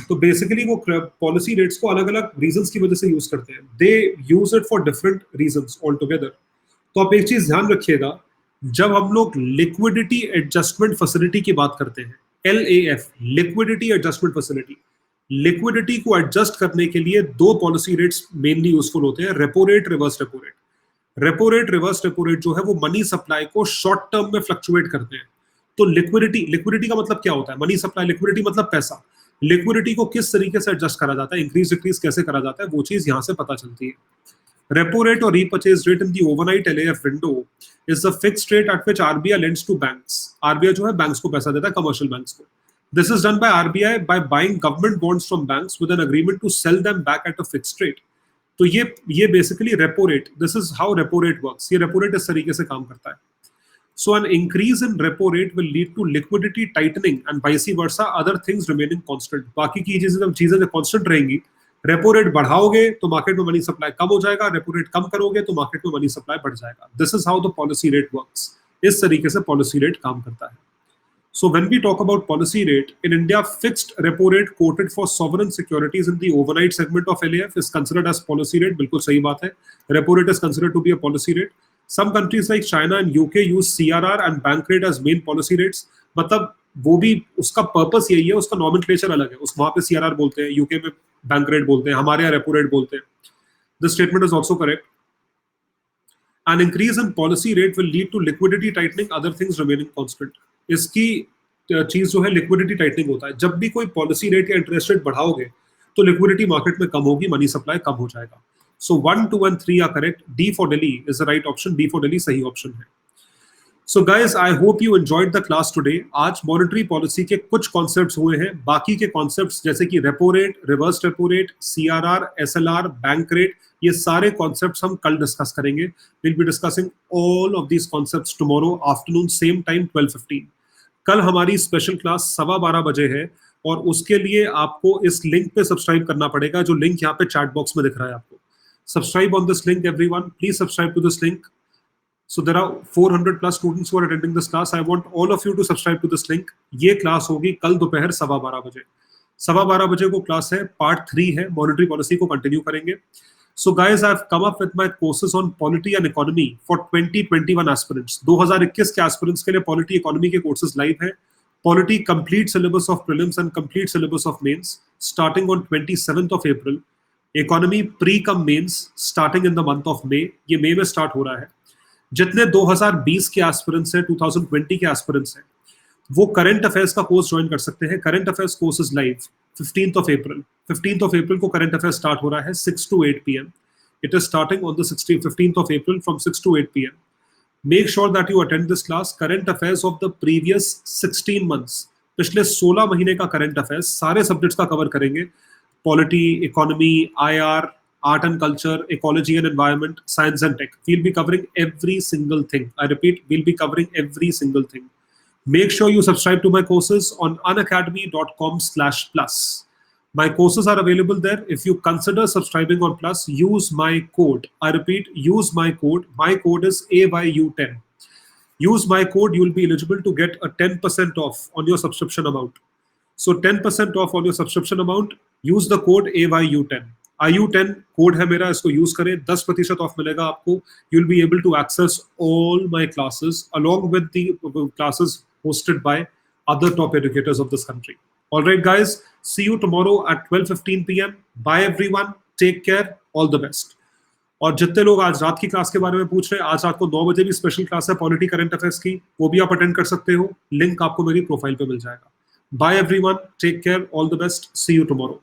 A: तो basically वो policy rates को अलग अलग reasons की वजह से use करते हैं. They use it for different reasons all together. तो आप एक चीज ध्यान रखिएगा, जब हम लोग लिक्विडिटी एडजस्टमेंट फैसिलिटी की बात करते हैं, LAF liquidity adjustment facility, liquidity को एडजस्ट करने के लिए दो पॉलिसी रेट्स मेनली यूजफुल होते हैं, repo rate, reverse repo rate. Repo rate, reverse repo rate जो है वो मनी सप्लाई को शॉर्ट टर्म में फ्लक्चुएट करते हैं. तो लिक्विडिटी का मतलब क्या होता है? Money supply. लिक्विडिटी मतलब पैसा. लिक्विडिटी को किस तरीके से एडजस्ट करा जाता है, इंक्रीज डिक्रीज कैसे करा जाता है, वो चीज यहां से पता चलती है. रेपो रेट और repurchase rate in the overnight LAF window is the fixed rate at which RBI lends to banks. RBI जो है बैंक्स को पैसा देता है, कमर्शियल बैंक्स को. This is done by RBI by buying government bonds from banks with an agreement to sell them back at a fixed rate. तो ये basically repo rate, this is how repo rate works. ये repo rate इस तरीके से काम करता है. So an increase in repo rate will lead to liquidity tightening and vice versa, other things remaining constant. बाकी की चीजें जब constant रहेंगी, रेपो रेट बढ़ाओगे तो मार्केट में मनी सप्लाई कम हो जाएगा, रेपो रेट कम करोगे तो मार्केट में मनी सप्लाई बढ़ जाएगा. This is how the policy rate works. इस तरीके से पॉलिसी रेट काम करता है. So when we talk about policy rate, in India, fixed repo rate quoted for sovereign securities in the overnight segment of LAF is considered as policy rate. बिल्कुल सही बात है. Repo rate is considered to be a policy rate. Some countries like China and UK use CRR and bank rate as main policy rates. मतलब वो भी उसका purpose यही है, उसका नॉमेनक्लेचर अलग है. उस वहाँ पे CRR बोलते हैं, UK में बैंक रेट बोलते हैं, हमारे यहाँ रेपो रेट बोलते हैं. This statement is also correct. An increase in policy rate will lead to liquidity tightening, other things remaining constant. इसकी चीज जो है लिक्विडिटी टाइटनिंग होता है. जब भी कोई पॉलिसी रेट या इंटरेस्ट रेट बढ़ाओगे तो लिक्विडिटी मार्केट में कम होगी, मनी सप्लाई कम हो जाएगा. So 1, 2 and 3 are correct. D for Delhi is the right option. D for Delhi सही ऑप्शन है. So guys, I hope you enjoyed the class today. आज मॉनेटरी पॉलिसी के कुछ कॉन्सेप्ट्स हुए हैं. बाकी के कॉन्सेप्ट्स जैसे कि repo rate, reverse repo rate, CRR, SLR, bank rate, ये सारे कॉन्सेप्ट्स हम कल डिस्कस करेंगे. Will be discussing all of these concepts tomorrow afternoon same time 12:15. कल हमारी स्पेशल क्लास 12:15 बजे है और उसके लिए आपको इस लिंक पे सब्सक्राइब करना पड़ेगा, जो लिंक यहाँ पे चैट बॉक्स में दिख रहा है आपको. Subscribe on this link everyone, please subscribe to this link. So there are 400+ students who are attending this class. I want all of you to subscribe to this link. ये class होगी कल दोपहर 12:15 बजे. 12:15 बजे को क्लास है, part 3 है, monetary policy को कंटिन्यू करेंगे. So guys, I've come up with my courses on polity and economy for 2021 aspirants. 2021 के aspirants के लिए polity economy के courses live हैं. Polity complete syllabus of prelims and complete syllabus of mains starting on 27th of April. Economy pre cum mains starting in the month of May. ये मई में start हो रहा है. जितने 2020 के एस्पिरेंट्स हैं, 2020 के एस्पिरेंट्स हैं, वो करंट अफेयर्स का कोर्स ज्वाइन कर सकते हैं. Current affairs course is live 15th of April. 15th of April को करंट अफेयर्स स्टार्ट हो रहा है 6 to 8 PM. It is starting on the 15th of April from 6 to 8 PM. Make sure that you attend this class. Current affairs of the previous 16 months, पिछले 16 महीने का current affairs सारे subjects का cover करेंगे. Polity, economy, IR, art and culture, ecology and environment, science and tech. We'll be covering every single thing. I repeat, we'll be covering every single thing. Make sure you subscribe to my courses on unacademy.com/plus. My courses are available there. If you consider subscribing on Plus, use my code. I repeat, use my code. My code is AYU10. Use my code, you will be eligible to get a 10% off on your subscription amount. So 10% off on your subscription amount. Use the code AYU10. IU10 code है मेरा, इसको use करें. 10% off मिलेगा आपको. You will be able to access all my classes along with the classes hosted by other top educators of this country. All right guys, see you tomorrow at 12:15 PM. Bye everyone, take care, all the best. और जितने लोग आज रात की class के बारे में पूछ रहे हैं, आज रात को 9 बजे भी स्पेशल क्लास है पॉलिटी करंट अफेयर्स की, वो भी आप अटेंड कर सकते हो. लिंक आपको मेरी प्रोफाइल पे मिल जाएगा. Bye everyone, take care, all the best, see you tomorrow.